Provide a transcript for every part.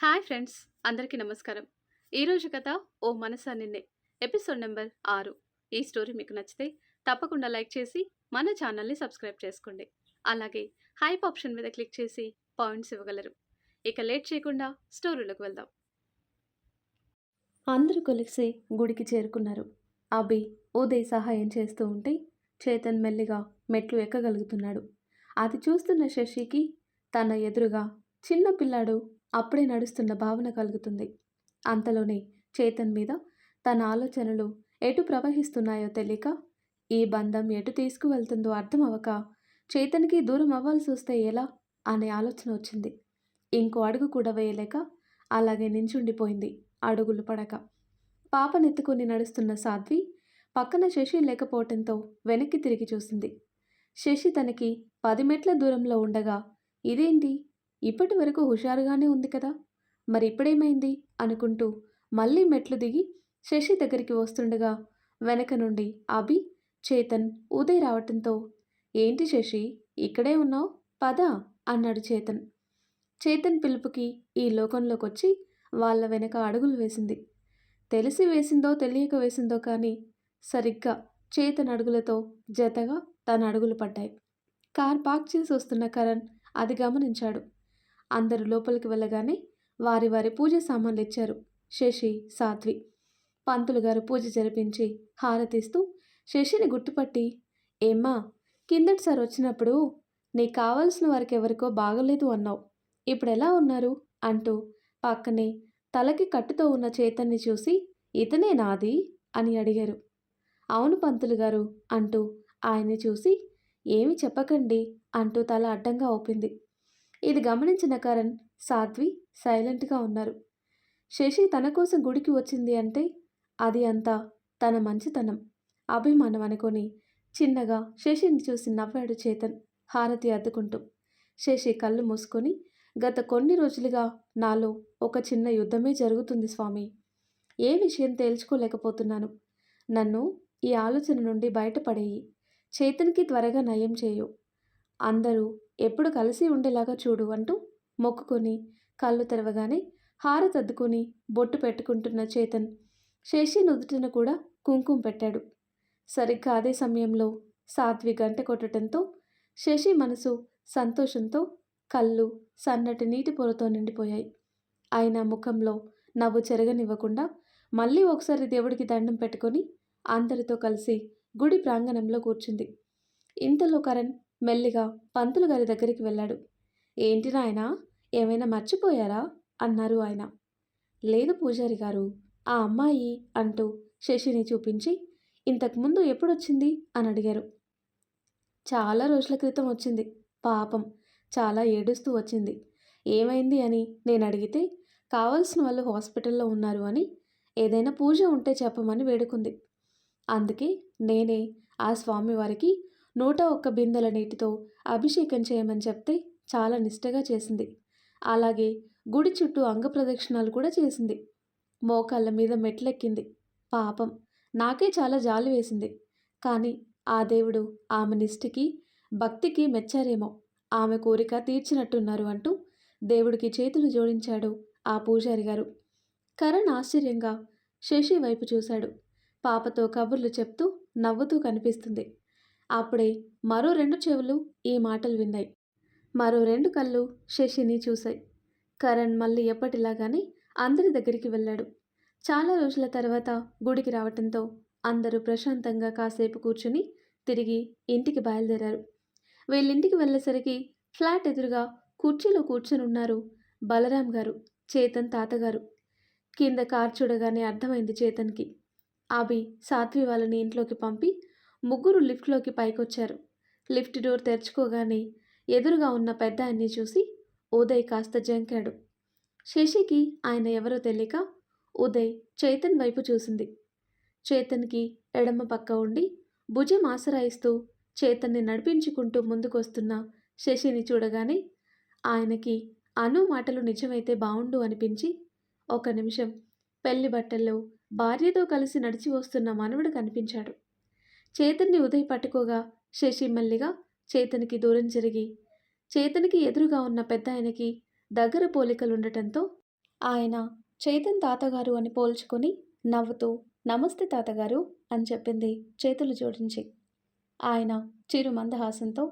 Hi friends, అందరికీ నమస్కారం. ఈరోజు కథ ఓ మనసా నిన్నే ఎపిసోడ్ నెంబర్ 6. ఈ స్టోరీ మీకు నచ్చితే తప్పకుండా లైక్ చేసి మన ఛానల్ని సబ్స్క్రైబ్ చేసుకోండి. అలాగే హైప్ ఆప్షన్ మీద క్లిక్ చేసి పాయింట్స్ ఇవ్వగలరు. ఇక లేట్ చేయకుండా స్టోరీలోకి వెళ్దాం. అందరూ కలిసి గుడికి చేరుకున్నారు. అభి ఉదయ్ సహాయం చేస్తూ ఉంటే చేతన్ మెల్లిగా మెట్లు ఎక్కగలుగుతున్నాడు. అది చూస్తున్న శశికి తన ఎదురుగా చిన్న పిల్లాడు అప్పుడే నడుస్తున్న భావన కలుగుతుంది. అంతలోనే చేతన్ మీద తన ఆలోచనలు ఎటు ప్రవహిస్తున్నాయో తెలియక, ఈ బంధం ఎటు తీసుకువెళ్తుందో అర్థం అవ్వక చేతన్కి దూరం అవ్వాల్సి వస్తే ఎలా అనే ఆలోచన వచ్చింది. ఇంకో అడుగు కూడా వేయలేక అలాగే నించుండిపోయింది అడుగులు పడక. పాపనెత్తుకుని నడుస్తున్న సాధ్వి పక్కన శశి లేకపోవటంతో వెనక్కి తిరిగి చూసింది. శశి తనకి 10 మెట్ల దూరంలో ఉండగా ఇదేంటి, ఇప్పటి వరకు హుషారుగానే ఉంది కదా, మరి ఇప్పుడేమైంది అనుకుంటూ మళ్ళీ మెట్లు దిగి శశి దగ్గరికి వస్తుండగా వెనక నుండి అభి, చేతన్, ఉదయ్ రావటంతో ఏంటి శశి ఇక్కడే ఉన్నావు, పద అన్నాడు చేతన్. చేతన్ పిలుపుకి ఈ లోకంలోకొచ్చి వాళ్ళ వెనక అడుగులు వేసింది. తెలిసి వేసిందో తెలియక వేసిందో కానీ సరిగ్గా చేతన్ అడుగులతో జతగా తన అడుగులు పడ్డాయి. కార్ పార్క్ చేసి వస్తున్న కరణ్ అది గమనించాడు. అందరూ లోపలికి వెళ్ళగానే వారి వారి పూజ సామాన్లు ఇచ్చారు శశి, సాధ్వి. పంతులు గారు పూజ జరిపించి హారతిస్తూ శశిని గుర్తుపట్టి, ఏమ్మా, కిందటిసారి వచ్చినప్పుడు నీకు కావలసిన వారికి ఎవరికో బాగలేదు అన్నావు, ఇప్పుడు ఎలా ఉన్నారు అంటూ పక్కనే తలకి కట్టుతో ఉన్న చేతన్ని చూసి ఇతనే నాది అని అడిగారు. అవును పంతులు గారు అంటూ ఆయన్ని చూసి ఏమి చెప్పకండి అంటూ తల అడ్డంగా ఊపింది. ఇది గమనించిన కరణ్, సాధ్వి సైలెంట్గా ఉన్నారు. శశి తన కోసం గుడికి వచ్చింది అంటే అది అంతా తన మంచితనం, అభిమానం అనుకొని చిన్నగా శశిని చూసి నవ్వాడు చేతన్ హారతి అద్దుకుంటూ. శశి కళ్ళు మూసుకొని, గత కొన్ని రోజులుగా నాలో ఒక చిన్న యుద్ధమే జరుగుతుంది స్వామి. ఏ విషయం తేల్చుకోలేకపోతున్నాను. నన్ను ఈ ఆలోచన నుండి బయటపడేయి. చేతన్కి త్వరగా నయం చేయు. అందరూ ఎప్పుడు కలిసి ఉండేలాగా చూడు అంటూ మొక్కుకొని కళ్ళు తెరవగానే హారతద్దుకొని బొట్టు పెట్టుకుంటున్న చేతన్ శశి నుదుటిన కూడా కుంకుమ పెట్టాడు. సరిగ్గా అదే సమయంలో సాధ్వి గంట కొట్టడంతో శశి మనసు సంతోషంతో కళ్ళు సన్నటి నీటి పొరతో నిండిపోయాయి. అయినా ముఖంలో నవ్వు చెరగనివ్వకుండా మళ్ళీ ఒకసారి దేవుడికి దండం పెట్టుకొని అందరితో కలిసి గుడి ప్రాంగణంలో కూర్చుంది. ఇంతలో కరణ్ మెల్లిగా పంతులు గారి దగ్గరికి వెళ్ళాడు. ఏంటి నాయనా, ఏమైనా మర్చిపోయారా అన్నారు ఆయన. లేదు పూజారి గారు, ఆ అమ్మాయి అంటూ శశిని చూపించి ఇంతకుముందు ఎప్పుడొచ్చింది అని అడిగారు. చాలా రోజుల క్రితం వచ్చింది, పాపం చాలా ఏడుస్తూ వచ్చింది. ఏమైంది అని నేను అడిగితే కావలసిన వాళ్ళు హాస్పిటల్లో ఉన్నారు అని, ఏదైనా పూజ ఉంటే చెప్పమని వేడుకుంది. అందుకే నేనే ఆ స్వామివారికి 101 బిందెల నీటితో అభిషేకం చేయమని చెప్తే చాలా నిష్టగా చేసింది. అలాగే గుడి చుట్టూ అంగప్రదక్షిణాలు కూడా చేసింది. మోకాళ్ళ మీద మెట్లెక్కింది. పాపం నాకే చాలా జాలి వేసింది. కానీ ఆ దేవుడు ఆమె నిష్ఠకి, భక్తికి మెచ్చారేమో, ఆమె కోరిక తీర్చినట్టున్నారు అంటూ దేవుడికి చేతులు జోడించాడు ఆ పూజారి గారు. కరణ్ ఆశ్చర్యంగా శశి వైపు చూశాడు. పాపతో కబుర్లు చెప్తూ నవ్వుతూ కనిపిస్తుంది. అప్పుడే మరో 2 చెవులు ఈ మాటలు విన్నాయి. మరో 2 కళ్ళు శశిని చూశాయి. కరణ్ మళ్ళీ ఎప్పటిలాగానే అందరి దగ్గరికి వెళ్ళాడు. చాలా రోజుల తర్వాత గుడికి రావటంతో అందరూ ప్రశాంతంగా కాసేపు కూర్చుని తిరిగి ఇంటికి బయలుదేరారు. వీళ్ళింటికి వెళ్ళేసరికి ఫ్లాట్ ఎదురుగా కుర్చీలో కూర్చునున్నారు బలరాం గారు, చేతన్ తాతగారు. కింద కార్ చూడగానే అర్థమైంది చేతన్కి. అభి, సాధ్వి వాళ్ళని ఇంట్లోకి పంపి ముగ్గురు లిఫ్ట్లోకి పైకొచ్చారు. లిఫ్ట్ డోర్ తెరుచుకోగానే ఎదురుగా ఉన్న పెద్ద ఆయన్ని చూసి ఉదయ్ కాస్త జంకాడు. శశికి ఆయన ఎవరో తెలియక ఉదయ్ చేతన్ వైపు చూసింది. చేతన్కి ఎడమ పక్క ఉండి భుజం ఆసరాయిస్తూ చేతన్ని నడిపించుకుంటూ ముందుకొస్తున్న శశిని చూడగానే ఆయనకి అను మాటలు నిజమైతే బావుండు అనిపించి, ఒక నిమిషం పెళ్లి బట్టల్లో భార్యతో కలిసి నడిచి వస్తున్న మనవడు కనిపించాడు. చేతన్ని ఉదయ్ పట్టుకోగా శశి మెల్లిగా చేతనికి దూరం జరిగి చేతనికి ఎదురుగా ఉన్న పెద్ద ఆయనకి దగ్గర పోలికలుండటంతో ఆయన చైతన్ తాతగారు అని పోల్చుకొని నవ్వుతూ నమస్తే తాతగారు అని చెప్పింది చేతులు జోడించి. ఆయన చిరు మందహాసంతో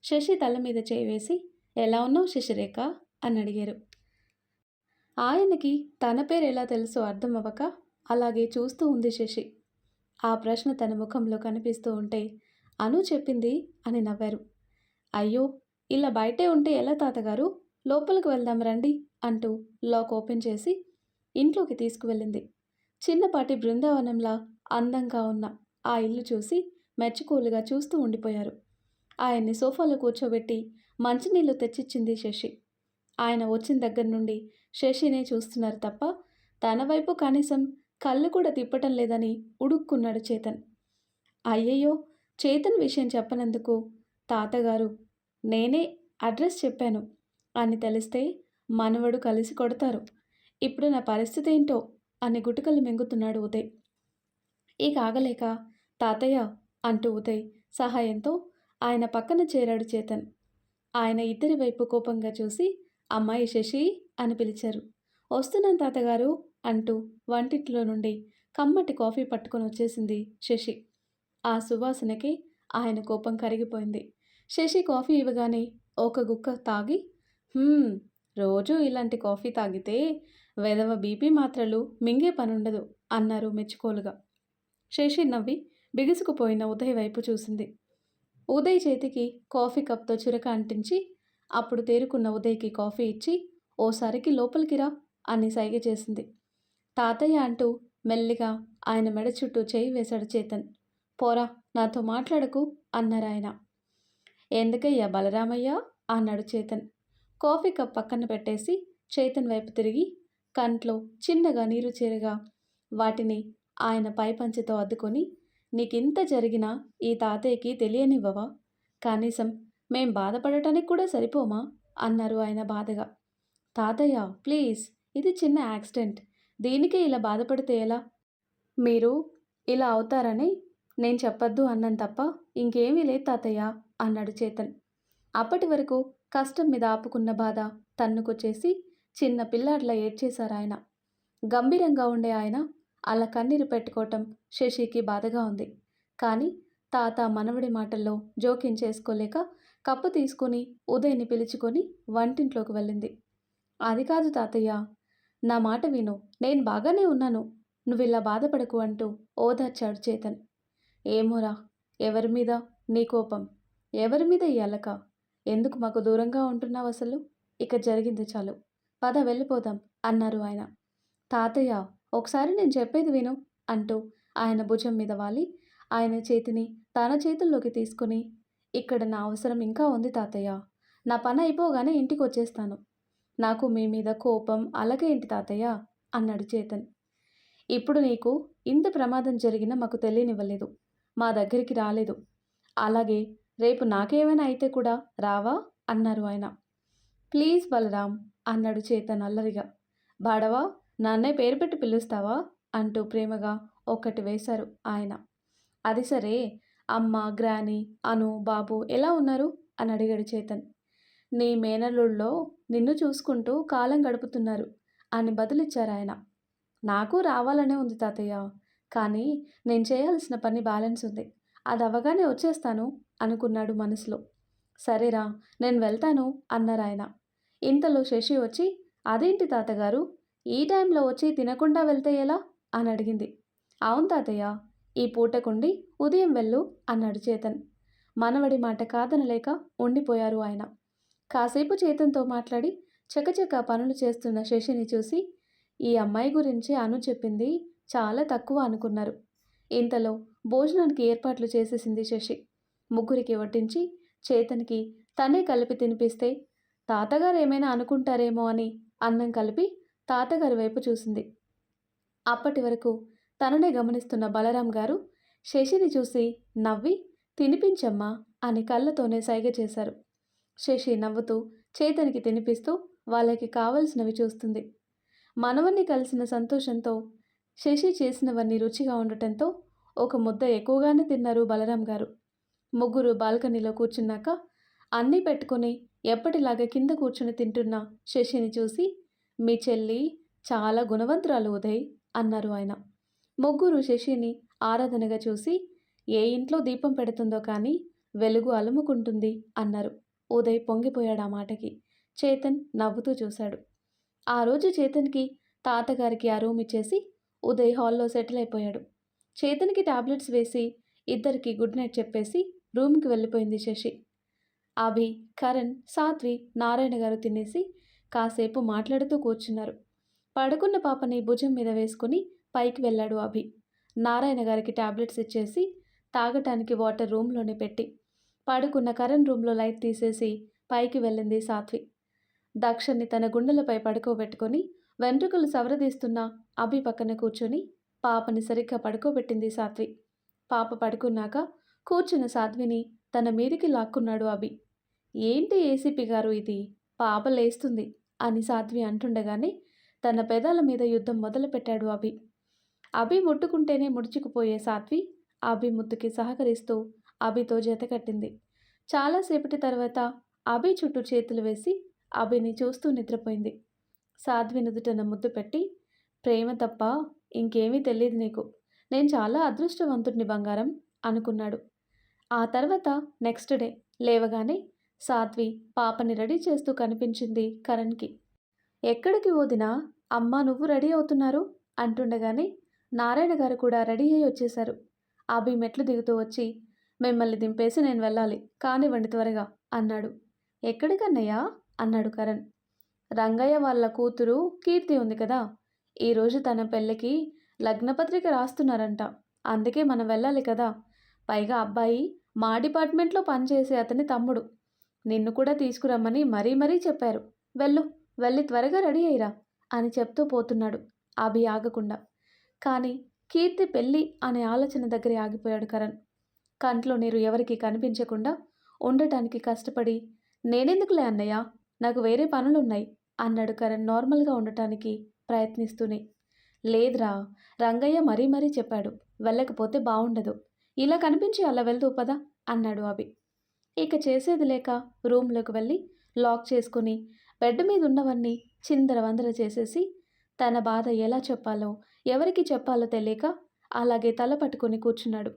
శశి తల మీద చేయి వేసి ఎలా ఉన్నావు శశిరేఖ అని అడిగారు. ఆయనకి తన పేరు ఎలా తెలుసో అర్థం అవ్వక అలాగే చూస్తూ ఉంది శశి. ఆ ప్రశ్న తన ముఖంలో కనిపిస్తూ ఉంటే అను చెప్పింది అని నవ్వారు. అయ్యో, ఇలా బయటే ఉంటే ఎలా తాతగారు, లోపలికి వెళ్దాం రండి అంటూ లాక్ ఓపెన్ చేసి ఇంట్లోకి తీసుకువెళ్ళింది. చిన్నపాటి బృందావనంలా అందంగా ఉన్న ఆ ఇల్లు చూసి మెచ్చుకోలుగా చూస్తూ ఉండిపోయారు. ఆయన్ని సోఫాలో కూర్చోబెట్టి మంచినీళ్ళు తెచ్చిచ్చింది శశి. ఆయన వచ్చిన దగ్గర నుండి శశినే చూస్తున్నారు తప్ప తన వైపు కనీసం కళ్ళు కూడా తిప్పటం లేదని ఉడుక్కున్నాడు చేతన్. అయ్యయ్యో, చేతన్ విషయం చెప్పనందుకు తాతగారు నేనే అడ్రస్ చెప్పాను అని తెలిస్తే మనవడు కలిసి కొడతారు. ఇప్పుడు నా పరిస్థితి ఏంటో అని గుటకలు మింగుతున్నాడు ఉదయ్. ఇక ఆగలేక తాతయ్య అంటూ ఉదయ్ సహాయంతో ఆయన పక్కన చేరాడు చేతన్. ఆయన ఇద్దరి వైపు కోపంగా చూసి అమ్మాయి శశి అని పిలిచారు. వస్తున్నాను తాతగారు అంటూ వంటింట్లో నుండి కమ్మటి కాఫీ పట్టుకొని వచ్చేసింది శశి. ఆ సువాసనకి ఆయన కోపం కరిగిపోయింది. శశి కాఫీ ఇవ్వగానే ఒక గుక్క తాగి రోజూ ఇలాంటి కాఫీ తాగితే వెధవ బీపీ మాత్రలు మింగే పనుండదు అన్నారు మెచ్చుకోలుగా. శశి నవ్వి బిగుసుకుపోయిన ఉదయ్ వైపు చూసింది. ఉదయ్ చేతికి కాఫీ కప్తో చురక అంటించి అప్పుడు తేరుకున్న ఉదయ్కి కాఫీ ఇచ్చి ఓసారికి లోపలికి రా అని సైగ చేసింది. తాతయ్య అంటూ మెల్లిగా ఆయన మెడ చుట్టూ చేయి వేశాడు చేతన్. పోరా, నాతో మాట్లాడకు అన్నారాయన. ఎందుకయ్యా బలరామయ్య అన్నాడు చేతన్. కాఫీ కప్ పక్కన పెట్టేసి చేతన్ వైపు తిరిగి కంట్లో చిన్నగా నీరు చేరగా వాటిని ఆయన పైపంచెతో అద్దుకొని నీకింత జరిగినా ఈ తాతయ్యకి తెలియనివ్వవా? కనీసం మేం బాధపడటానికి కూడా సరిపోమా అన్నారు ఆయన బాధగా. తాతయ్య ప్లీజ్, ఇది చిన్న యాక్సిడెంట్, దీనికే ఇలా బాధపడితే ఎలా? మీరు ఇలా అవుతారని నేను చెప్పొద్దు అన్నాను తప్ప ఇంకేమీ లేదు తాతయ్య అన్నాడు చేతన్. అప్పటి వరకు కష్టం మీద ఆపుకున్న బాధ తన్నుకొచ్చేసి చిన్న పిల్లాడిలా ఏడ్చేశారాయన. గంభీరంగా ఉండే ఆయన అలా కన్నీరు పెట్టుకోవటం శశికి బాధగా ఉంది. కానీ తాత మనవడి మాటల్లో జోక్యం చేసుకోలేక కప్పు తీసుకుని ఉదయ్ని పిలుచుకొని వంటింట్లోకి వెళ్ళింది. అది కాదు తాతయ్య, నా మాట విను, నేను బాగానే ఉన్నాను, నువ్విలా బాధపడకు అంటూ ఓదార్చాడు చేతన్. ఏమోరా, ఎవరి మీద నీ కోపం, ఎవరి మీద ఈ అలక, ఎందుకు మాకు దూరంగా ఉంటున్నావు అసలు? ఇక జరిగింది చాలు, పద వెళ్ళిపోదాం అన్నారు ఆయన. తాతయ్య ఒకసారి నేను చెప్పేది విను అంటూ ఆయన భుజం మీద వాలి ఆయన చేతిని తన చేతుల్లోకి తీసుకుని ఇక్కడ నా అవసరం ఇంకా ఉంది తాతయ్య, నా పని అయిపోగానే ఇంటికి వచ్చేస్తాను, నాకు మీ మీద కోపం అలాగేంటి తాతయ్య అన్నాడు చేతన్. ఇప్పుడు నీకు ఇంత ప్రమాదం జరిగినా మాకు తెలియనివ్వలేదు, మా దగ్గరికి రాలేదు, అలాగే రేపు నాకేమైనా అయితే కూడా రావా అన్నారు ఆయన. ప్లీజ్ బలరాం అన్నాడు చేతన్ అల్లరిగా. బాడవా, నాన్నే పేరు పెట్టి పిలుస్తావా అంటూ ప్రేమగా ఒక్కటి వేశారు ఆయన. అది సరే, అమ్మ, గ్రాని, అను, బాబు ఎలా ఉన్నారు అని అడిగాడు చేతన్. నీ మేనల్లుళ్ళో నిన్ను చూసుకుంటూ కాలం గడుపుతున్నారు అని బదులిచ్చారు ఆయన. నాకు రావాలనే ఉంది తాతయ్య, కానీ నేను చేయాల్సిన పని బ్యాలెన్స్ ఉంది, అది అవగానే వచ్చేస్తాను అనుకున్నాడు మనసులో. సరేరా, నేను వెళ్తాను అన్నారు ఆయన. ఇంతలో శశి వచ్చి అదేంటి తాతగారు, ఈ టైంలో వచ్చి తినకుండా వెళ్తే ఎలా అని అడిగింది. అవును తాతయ్య, ఈ పూటకుండి ఉదయం వెళ్ళు అన్నాడు చేతన్. మనవడి మాట కాదనలేక ఉండిపోయారు ఆయన. కాసేపు చేతన్తో మాట్లాడి చకచక పనులు చేస్తున్న శశిని చూసి ఈ అమ్మాయి గురించి అను చెప్పింది చాలా తక్కువ అనుకున్నారు. ఇంతలో భోజనానికి ఏర్పాట్లు చేసేసింది శశి. ముగ్గురికి వడ్డించి చేతన్కి తనే కలిపి తినిపిస్తే తాతగారు ఏమైనా అనుకుంటారేమో అని అన్నం కలిపి తాతగారి వైపు చూసింది. అప్పటి వరకు తననే గమనిస్తున్న బలరాం గారు శశిని చూసి నవ్వి తినిపించమ్మా అని కళ్ళతోనే సైగ చేశారు. శశి నవ్వుతూ చేతనికి తినిపిస్తూ వాళ్ళకి కావలసినవి చూస్తుంది. మనవన్ని కలిసిన సంతోషంతో శశి చేసినవన్నీ రుచిగా ఉండటంతో ఒక ముద్ద ఎక్కువగానే తిన్నారు బలరాం గారు. ముగ్గురు బాల్కనీలో కూర్చున్నాక అన్నీ పెట్టుకుని ఎప్పటిలాగా కింద కూర్చుని తింటున్న శశిని చూసి మీ చెల్లి చాలా గుణవంతురాలు ఉదయ్ అన్నారు ఆయన. ముగ్గురు శశిని ఆరాధనగా చూసి ఏ ఇంట్లో దీపం పెడుతుందో కానీ వెలుగు అలుముకుంటుంది అన్నారు. ఉదయ్ పొంగిపోయాడు ఆ మాటకి. చేతన్ నవ్వుతూ చూశాడు. ఆ రోజు చేతన్కి తాతగారికి ఆ రూమ్ ఇచ్చేసి ఉదయ్ హాల్లో సెటిల్ అయిపోయాడు. చేతన్కి టాబ్లెట్స్ వేసి ఇద్దరికి గుడ్ నైట్ చెప్పేసి రూమ్కి వెళ్ళిపోయింది శశి. అభి, కరణ్, సాత్వి, నారాయణ గారు తినేసి కాసేపు మాట్లాడుతూ కూర్చున్నారు. పడుకున్న పాపని భుజం మీద వేసుకుని పైకి వెళ్ళాడు అభి. నారాయణ గారికి టాబ్లెట్స్ ఇచ్చేసి తాగటానికి వాటర్ రూమ్లోనే పెట్టి పడుకున్న కరణ్ రూమ్లో లైట్ తీసేసి పైకి వెళ్ళింది సాత్వి. దక్షని తన గుండెలపై పడుకోబెట్టుకొని వెంట్రుకలు సవరదీస్తున్న అభి పక్కన కూర్చొని పాపని సరిగ్గా పడుకోబెట్టింది సాత్వి. పాప పడుకున్నాక కూర్చున్న సాత్విని తన మీదికి లాక్కున్నాడు అభి. ఏంటి ఏసీపీ గారు ఇది, పాప లేస్తుంది అని సాత్వి అంటుండగానే తన పెదాల మీద యుద్ధం మొదలుపెట్టాడు అభి. అభి ముట్టుకుంటేనే ముడుచుకుపోయే సాత్వి అభి ముద్దుకి సహకరిస్తూ అభితో జతకట్టింది. చాలాసేపటి తర్వాత అభి చుట్టూ చేతులు వేసి అభిని చూస్తూ నిద్రపోయింది. సాధ్వి నుదుటన ముద్దు పెట్టి, ప్రేమ తప్ప ఇంకేమీ తెలియదు నీకు, నేను చాలా అదృష్టవంతుడిని బంగారం అనుకున్నాడు. ఆ తర్వాత నెక్స్ట్ డే లేవగానే సాధ్వి పాపని రెడీ చేస్తూ కనిపించింది కరణ్కి. ఎక్కడికి వదినా, అమ్మ నువ్వు రెడీ అవుతున్నారు అంటుండగానే నారాయణ గారు కూడా రెడీ అయ్యి వచ్చేశారు. అభి మెట్లు దిగుతూ వచ్చి, మిమ్మల్ని దింపేసి నేను వెళ్ళాలి, కానివ్వండి త్వరగా అన్నాడు. ఎక్కడికన్నయ్యా అన్నాడు కరణ్. రంగయ్య వాళ్ళ కూతురు కీర్తి ఉంది కదా, ఈరోజు తన పెళ్ళికి లగ్నపత్రిక రాస్తున్నారంట, అందుకే మనం వెళ్ళాలి కదా. పైగా అబ్బాయి మా డిపార్ట్మెంట్లో పనిచేసే అతని తమ్ముడు, నిన్ను కూడా తీసుకురమ్మని మరీ మరీ చెప్పారు. వెళ్ళి త్వరగా రెడీ అయ్యిరా అని చెప్తూ పోతున్నాడు అభి ఆగకుండా. కానీ కీర్తి పెళ్ళి అనే ఆలోచన దగ్గరే ఆగిపోయాడు కరణ్. కంట్లో నీరు ఎవరికి కనిపించకుండా ఉండటానికి కష్టపడి, నేనెందుకులే అన్నయ్య, నాకు వేరే పనులున్నాయి అన్నాడు కరణ్ నార్మల్గా ఉండటానికి ప్రయత్నిస్తూనే. లేదురా, రంగయ్య మరీ మరీ చెప్పాడు, వెళ్ళకపోతే బాగుండదు, ఇలా కనిపించి అలా వెళ్తూ పదా అన్నాడు అభి. ఇక చేసేది లేక రూమ్లోకి వెళ్ళి లాక్ చేసుకుని బెడ్ మీద ఉన్నవన్నీ చిందరవందర చేసేసి తన బాధ ఎలా చెప్పాలో ఎవరికి చెప్పాలో తెలియక అలాగే తల పట్టుకొని కూర్చున్నాడు.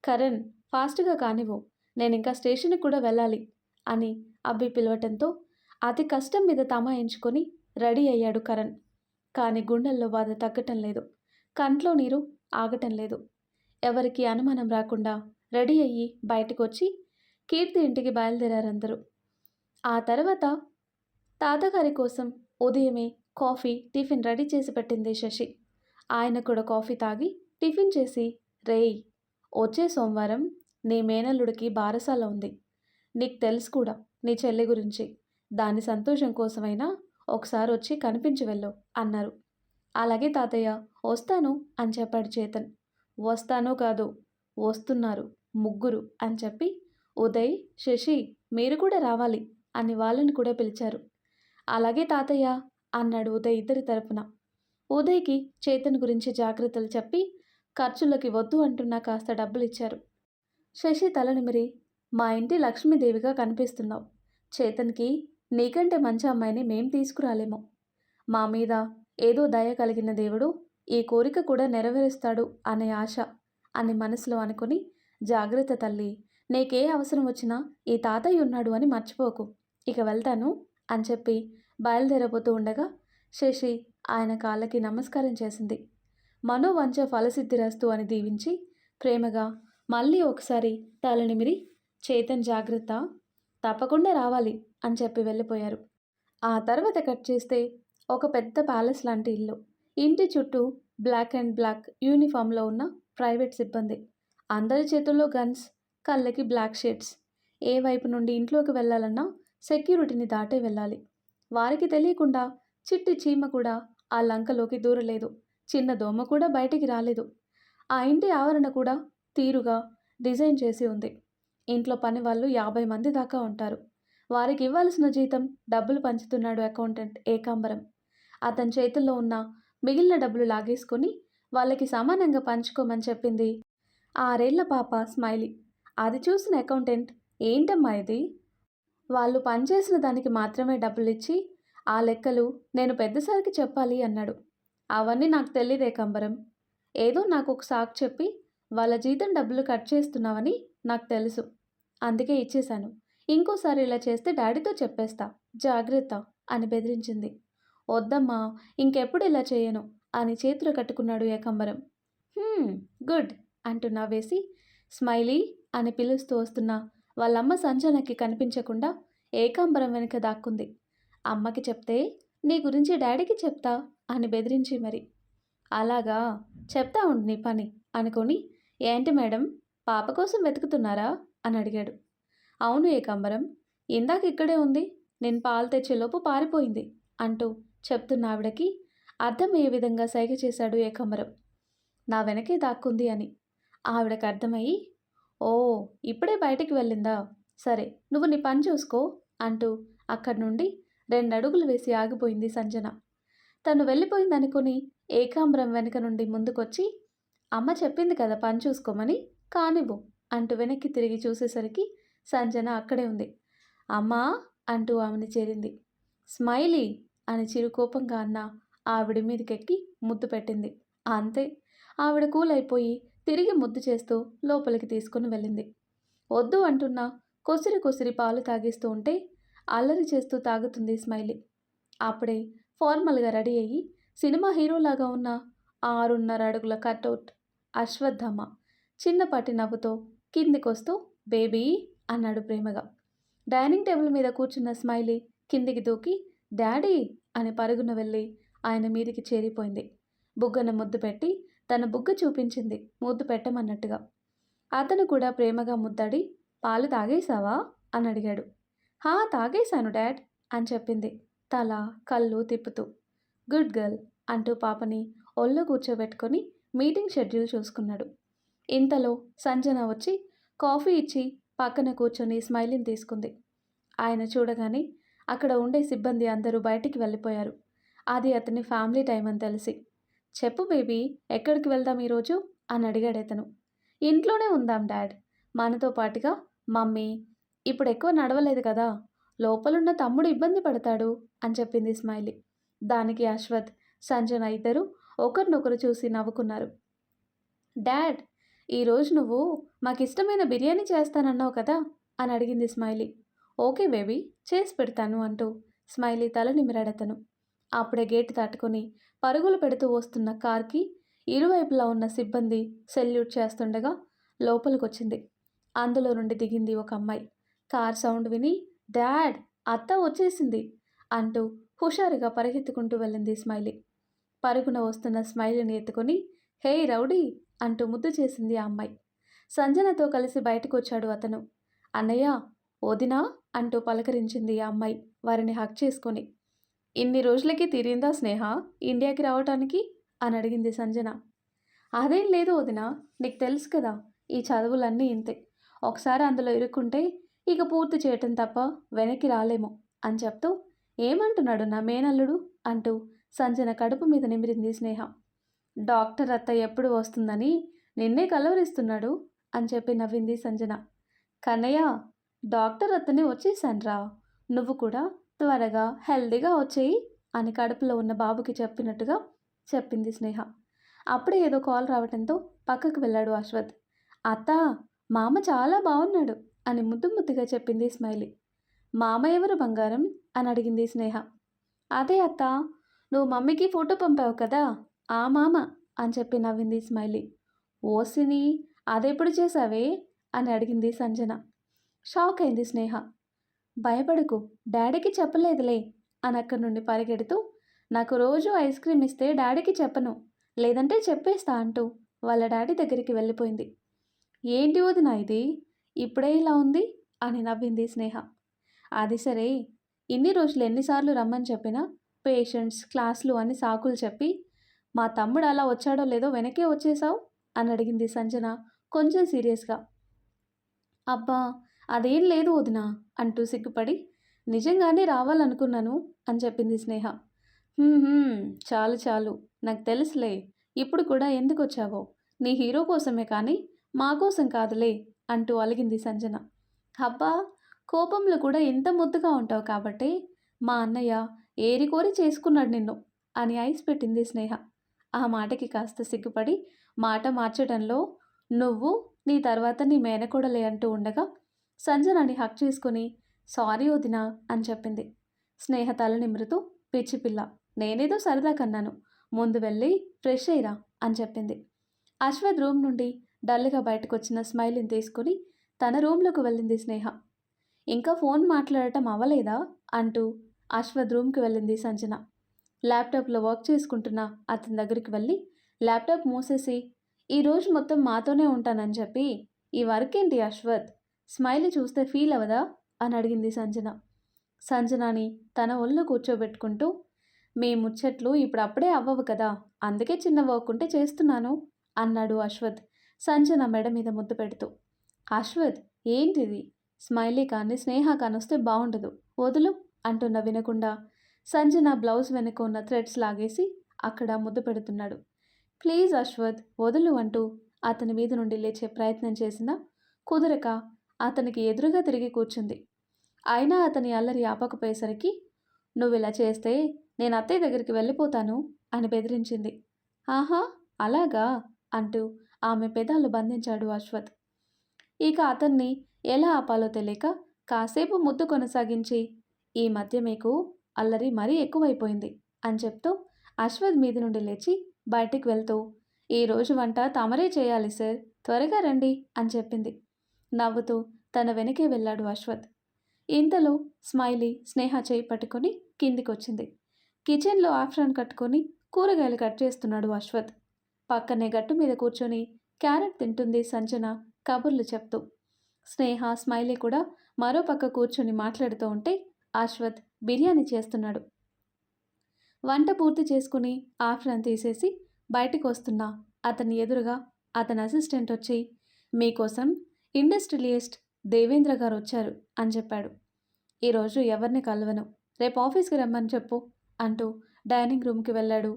కరణ్, ఫాస్ట్గా కానివ్వు, నేనింకా స్టేషన్కి కూడా వెళ్ళాలి అని అభి పిలవటంతో అతి కష్టం మీద తమాయించుకొని రెడీ అయ్యాడు కరణ్. కానీ గుండెల్లో బాధ తగ్గటం లేదు, కంట్లో నీరు ఆగటం లేదు. ఎవరికి అనుమానం రాకుండా రెడీ అయ్యి బయటకు వచ్చి కీర్తి ఇంటికి బయలుదేరారందరూ. ఆ తర్వాత తాతగారి కోసం ఉదయమే కాఫీ టిఫిన్ రెడీ చేసి పెట్టింది శశి. ఆయన కూడా కాఫీ తాగి టిఫిన్ చేసి, రేయ్, వచ్చే సోమవారం నీ మేనల్లుడికి బారసాల ఉంది, నీకు తెలుసు కూడా నీ చెల్లి గురించి, దాని సంతోషం కోసమైనా ఒకసారి వచ్చి కనిపించి వెళ్ళు అన్నారు. అలాగే తాతయ్య, వస్తాను అని చెప్పాడు చేతన్. వస్తాను కాదు, వస్తున్నారు ముగ్గురు అని చెప్పి ఉదయ్, శశి మీరు కూడా రావాలి అని వాళ్ళని కూడా పిలిచారు. అలాగే తాతయ్య అన్నాడు ఉదయ్ ఇద్దరి తరపున. ఉదయ్కి చేతన్ గురించి జాగ్రత్తలు చెప్పి ఖర్చులకి వద్దు అంటున్నా కాస్త డబ్బులు ఇచ్చారు. శశి తల నిమిరి, మా ఇంటి లక్ష్మీదేవిగా కనిపిస్తున్నావు, చేతన్కి నీకంటే మంచి అమ్మాయిని మేం తీసుకురాలేమో, మా మీద ఏదో దయ కలిగిన దేవుడు ఈ కోరిక కూడా నెరవేరుస్తాడు అనే ఆశ అని మనసులో అనుకుని, జాగ్రత్త తల్లి, నీకే అవసరం వచ్చినా ఈ తాతయ్య ఉన్నాడు అని మర్చిపోకు, ఇక వెళ్తాను అని చెప్పి బయలుదేరబోతూ ఉండగా శశి ఆయన కాళ్ళకి నమస్కారం చేసింది. మనోవంచ ఫలసిద్ధిరస్తు అని దీవించి ప్రేమగా మళ్ళీ ఒకసారి తలనిమిరి, చేతన్ జాగ్రత్త, తప్పకుండా రావాలి అని చెప్పి వెళ్ళిపోయారు. ఆ తర్వాత కట్ చేస్తే ఒక పెద్ద ప్యాలెస్ లాంటి ఇల్లు, ఇంటి చుట్టూ బ్లాక్ అండ్ బ్లాక్ యూనిఫామ్లో ఉన్న ప్రైవేట్ సిబ్బంది, అందరి చేతుల్లో గన్స్, కళ్ళకి బ్లాక్ షేడ్స్. ఏ వైపు నుండి ఇంట్లోకి వెళ్ళాలన్నా సెక్యూరిటీని దాటే వెళ్ళాలి. వారికి తెలియకుండా చిట్టి చీమ కూడా ఆ లంకలోకి దూరలేదు, చిన్న దోమ కూడా బయటికి రాలేదు. ఆ ఇంటి ఆవరణ కూడా తీరుగా డిజైన్ చేసి ఉంది. ఇంట్లో పని వాళ్ళు 50 మంది దాకా ఉంటారు. వారికి ఇవ్వాల్సిన జీతం డబ్బులు పంచుతున్నాడు అకౌంటెంట్ ఏకాంబరం. అతని చేతుల్లో ఉన్న మిగిలిన డబ్బులు లాగేసుకొని వాళ్ళకి సమానంగా పంచుకోమని చెప్పింది 6 ఏళ్ల పాప స్మైలీ. అది చూసిన అకౌంటెంట్, ఏంటమ్మా ఇది, వాళ్ళు పనిచేసిన దానికి మాత్రమే డబ్బులు ఇచ్చి ఆ లెక్కలు నేను పెద్దసారికి చెప్పాలి అన్నాడు. అవన్నీ నాకు తెలీదే కంబరం. ఏదో నాకు ఒక సాకు చెప్పి వాళ్ళ జీతం డబ్బులు కట్ చేస్తున్నావని నాకు తెలుసు. అందుకే ఇచ్చేశాను. ఇంకోసారి ఇలా చేస్తే డాడీతో చెప్పేస్తా. జాగ్రత్త అని బెదిరించింది. వద్దమ్మా, ఇంకెప్పుడు ఇలా చేయను అని చేతులు కట్టుకున్నాడు ఏకంబరం. "హ్మ్, గుడ్" అంటూ నవ్వేసి స్మైలీ అని పిలుస్తూ వస్తున్న వాళ్ళమ్మ సంజనకి కనిపించకుండా ఏకాంబరం వెనుక దాక్కుంది. అమ్మకి చెప్తే నీ గురించి డాడీకి చెప్తా అని బెదిరించి మరి. అలాగా, చెప్తా ఉండు నీ పని అనుకొని, ఏంటి మేడం, పాప కోసం వెతుకుతున్నారా అని అడిగాడు. అవును ఏకాంబరం, ఇందాక ఇక్కడే ఉంది, నేను పాలు తెచ్చేలోపు పారిపోయింది అంటూ చెప్తున్న ఆవిడకి అర్థమయ్యే విధంగా సైగ చేశాడు ఏకాంబరం. నా వెనకే దాక్కుంది అని. ఆవిడకి అర్థమయ్యి, ఓ, ఇప్పుడే బయటికి వెళ్ళిందా, సరే నువ్వు నీ పని చూసుకో అంటూ అక్కడి నుండి 2 అడుగులు వేసి ఆగిపోయింది సంజన. తను వెళ్ళిపోయిందనుకుని ఏకాంబరం వెనక నుండి ముందుకొచ్చి, అమ్మ చెప్పింది కదా పని చూసుకోమని, కానివ్వు అంటూ వెనక్కి తిరిగి చూసేసరికి సంజన అక్కడే ఉంది. అమ్మా అంటూ ఆమెని చేరింది. స్మైలీ అని చిరుకోపంగా అన్న ఆవిడ మీదకెక్కి ముద్దు పెట్టింది. అంతే, ఆవిడ కూలైపోయి తిరిగి ముద్దు చేస్తూ లోపలికి తీసుకుని వెళ్ళింది. వద్దు అంటున్నా కొసిరి కొసిరి పాలు తాగిస్తూ ఉంటే అల్లరి చేస్తూ తాగుతుంది స్మైలీ. అప్పుడే ఫార్మల్గా రెడీ అయ్యి సినిమా హీరోలాగా ఉన్న 6.5 అడుగుల కట్అవుట్ అశ్వత్థామ చిన్నపాటి నవ్వుతో కిందికొస్తూ బేబీ అన్నాడు ప్రేమగా. డైనింగ్ టేబుల్ మీద కూర్చున్న స్మైలీ కిందికి దూకి డాడీ అని పరుగున వెళ్ళి ఆయన మీదికి చేరిపోయింది. బుగ్గన ముద్దు పెట్టి తన బుగ్గ చూపించింది ముద్దు పెట్టమన్నట్టుగా. అతను కూడా ప్రేమగా ముద్దాడి పాలు తాగేశావా అని అడిగాడు. హా, తాగేశాను డాడ్ అని చెప్పింది తల కళ్ళు తిప్పుతూ. గుడ్ గర్ల్ అంటూ పాపని ఒళ్ళో కూర్చోబెట్టుకొని మీటింగ్ షెడ్యూల్ చూసుకున్నాడు. ఇంతలో సంజన వచ్చి కాఫీ ఇచ్చి పక్కన కూర్చొని స్మైలింగ్ తీసుకుంది. ఆయన చూడగానే అక్కడ ఉండే సిబ్బంది అందరూ బయటికి వెళ్ళిపోయారు. అది అతని ఫ్యామిలీ టైం అని తెలిసి. చెప్పు బేబీ, ఎక్కడికి వెళ్దాం ఈరోజు అని అడిగాడు అతను. ఇంట్లోనే ఉందాం డాడ్, మనతో పాటుగా మమ్మీ. ఇప్పుడు ఎక్కువ నడవలేదు కదా, లోపలున్న తమ్ముడు ఇబ్బంది పడతాడు అని చెప్పింది స్మైలీ. దానికి అశ్వత్, సంజన ఇద్దరు ఒకరినొకరు చూసి నవ్వుకున్నారు. డాడ్, ఈరోజు నువ్వు మాకు ఇష్టమైన బిర్యానీ చేస్తానన్నావు కదా అని అడిగింది స్మైలీ. ఓకే బేబీ, చేసి పెడతాను అంటూ స్మైలీ తల నిమిరాడతను. అప్పుడే గేటు దాటుకొని పరుగులు పెడుతూ వస్తున్న కార్కి ఇరువైపులా ఉన్న సిబ్బంది సెల్యూట్ చేస్తుండగా లోపలికొచ్చింది. అందులో నుండి దిగింది ఒక అమ్మాయి. కార్ సౌండ్ విని డాడ్, అత్త వచ్చేసింది అంటూ హుషారుగా పరిగెత్తుకుంటూ వెళ్ళింది స్మైలీ. పరుగున వస్తున్న స్మైలీని ఎత్తుకొని హే రౌడీ అంటూ ముద్దు చేసింది ఆ అమ్మాయి. సంజనతో కలిసి బయటకు వచ్చాడు అతను. అన్నయ్య, వదినా అంటూ పలకరించింది ఆ అమ్మాయి వారిని హక్ చేసుకొని. ఇన్ని రోజులకి తీరిందా స్నేహ ఇండియాకి రావటానికి అని అడిగింది సంజన. అదేం లేదు వదినా, నీకు తెలుసు కదా, ఈ చదువులన్నీ ఇంతే, ఒకసారి అందులో ఇరుక్కుంటే ఇక పూర్తి చేయటం తప్ప వెనక్కి రాలేము అని చెప్తూ ఏమంటున్నాడు నా మేనల్లుడు అంటూ సంజన కడుపు మీద నిమిరింది స్నేహ. డాక్టర్ అత్త ఎప్పుడు వస్తుందని నిన్నే కలవరిస్తున్నాడు అని చెప్పి నవ్వింది సంజన. కన్నయ్య, డాక్టర్ అత్తని వచ్చేసాన్రా, నువ్వు కూడా త్వరగా హెల్దీగా వచ్చేయి అని కడుపులో ఉన్న బాబుకి చెప్పినట్టుగా చెప్పింది స్నేహ. అప్పుడే ఏదో కాల్ రావడంతో పక్కకు వెళ్ళాడు అశ్వత్. అత్త, మామ చాలా బాగున్నాడు అని ముద్దు ముద్దుగా చెప్పింది స్మైలీ. మామ ఎవరు బంగారం అని అడిగింది స్నేహ. అదే అత్త, నువ్వు మమ్మీకి ఫోటో పంపావు కదా, ఆ మామ అని చెప్పి నవ్వింది స్మైలీ. ఓసిని, అదెప్పుడు చేసావే అని అడిగింది సంజన. షాక్ అయింది స్నేహ. భయపడకు, డాడీకి చెప్పలేదులే అని అక్కడి నుండి పరిగెడుతూ నాకు రోజు ఐస్ క్రీమ్ ఇస్తే డాడీకి చెప్పను, లేదంటే చెప్పేస్తా అంటూ వాళ్ళ డాడీ దగ్గరికి వెళ్ళిపోయింది. ఏంటి వదినా ఇది, ఇప్పుడే ఇలా ఉంది అని నవ్వింది స్నేహ. అది సరే, ఇన్ని రోజులు ఎన్నిసార్లు రమ్మని చెప్పినా పేషెంట్స్ క్లాసులు అని సాకులు చెప్పి మా తమ్ముడు అలా వచ్చాడో లేదో వెనకే వచ్చేసావు అని అడిగింది సంజన కొంచెం సీరియస్గా. అబ్బా, అదేం లేదు వదినా అంటూ సిగ్గుపడి నిజంగానే రావాలనుకున్నాను అని చెప్పింది స్నేహ. చాలు చాలు, నాకు తెలుసులే, ఇప్పుడు కూడా ఎందుకు వచ్చావో, నీ హీరో కోసమే కానీ మా కోసం కాదులే అంటూ అలిగింది సంజన. అబ్బా, కోపంలో కూడా ఇంత ముద్దుగా ఉంటావు కాబట్టి మా అన్నయ్య ఏరికోరి చేసుకున్నాడు నిన్ను అని ఐస్ పెట్టింది స్నేహ. ఆ మాటకి కాస్త సిగ్గుపడి మాట మార్చటంలో నువ్వు నీ తర్వాత నీ మేనకోడలే అంటూ ఉండగా సంజనాని హక్ చేసుకుని సారీ వదినా అని చెప్పింది. స్నేహ తల నిమురుతూ పిచ్చి పిల్ల, నేనేదో సరదా కన్నాను, ముందు వెళ్ళి ఫ్రెష్ అయ్యిరా అని చెప్పింది. అశ్వథ్ రూమ్ నుండి డల్గా బయటకొచ్చిన స్మైలీని తీసుకుని తన రూమ్లోకి వెళ్ళింది స్నేహ. ఇంకా ఫోన్ మాట్లాడటం అవ్వలేదా అంటూ అశ్వథ్ రూమ్కి వెళ్ళింది సంజన. ల్యాప్టాప్లో వర్క్ చేసుకుంటున్న అతని దగ్గరికి వెళ్ళి ల్యాప్టాప్ మూసేసి ఈరోజు మొత్తం మాతోనే ఉంటానని చెప్పి ఈ వర్క్ ఏంటి అశ్వథ్, స్మైలీ చూస్తే ఫీల్ అవ్వదా అని అడిగింది సంజన. సంజనాని తన ఒళ్ళో కూర్చోబెట్టుకుంటూ మీ ముచ్చట్లు ఇప్పుడు అప్పుడే అవ్వవు కదా, అందుకే చిన్న వర్క్ ఉంటే చేస్తున్నాను అన్నాడు అశ్వథ్ సంజన మెడ మీద ముద్దు పెడుతూ. అశ్వథ్ ఏంటిది, స్మైలీ కానీ స్నేహ కానొస్తే బాగుండదు, వదులు అంటున్న వినకుండా సంజన బ్లౌజ్ వెనుక ఉన్న థ్రెడ్స్ లాగేసి అక్కడ ముద్దు పెడుతున్నాడు. ప్లీజ్ అశ్వథ్ వదులు అంటూ అతని మీద నుండి లేచే ప్రయత్నం చేసినా కుదరక అతనికి ఎదురుగా తిరిగి కూర్చుంది. అయినా అతని అల్లరి ఆపకపోయేసరికి నువ్విలా చేస్తే నేను అత్తయ్య దగ్గరికి వెళ్ళిపోతాను అని బెదిరించింది. ఆహా అలాగా అంటూ ఆమె పెదాలు బంధించాడు అశ్వథ్. ఇక అతన్ని ఎలా ఆపాలో తెలియక కాసేపు ముద్దు కొనసాగించి ఈ మధ్య మీకు అల్లరి మరీ ఎక్కువైపోయింది అని చెప్తూ అశ్వథ్ మీద నుండి లేచి బయటికి వెళ్తూ ఈరోజు వంట తమరే చేయాలి సార్, త్వరగా రండి అని చెప్పింది. నవ్వుతూ తన వెనకే వెళ్ళాడు అశ్వథ్. ఇంతలో స్మైలీ స్నేహ చేయి పట్టుకొని కిందికొచ్చింది. కిచెన్లో ఆఫ్రాన్ కట్టుకొని కూరగాయలు కట్ చేస్తున్నాడు అశ్వథ్. పక్కనే గట్టు మీద కూర్చొని క్యారెట్ తింటుంది సంజన కబుర్లు చెప్తూ. స్నేహ స్మైలీ కూడా మరో పక్క కూర్చొని మాట్లాడుతూ ఉంటే అశ్వథ్ బిర్యానీ చేస్తున్నాడు. వంట పూర్తి చేసుకుని ఆఫ్రాన్ తీసేసి బయటికి వస్తున్నా అతని ఎదురుగా అతని అసిస్టెంట్ వచ్చి మీకోసం ఇండస్ట్రియలిస్ట్ దేవేంద్ర గారు వచ్చారు అని చెప్పాడు. ఈరోజు ఎవరిని కలవను, రేపు ఆఫీస్కి రమ్మని చెప్పు అంటూ డైనింగ్ రూమ్కి వెళ్ళాడు.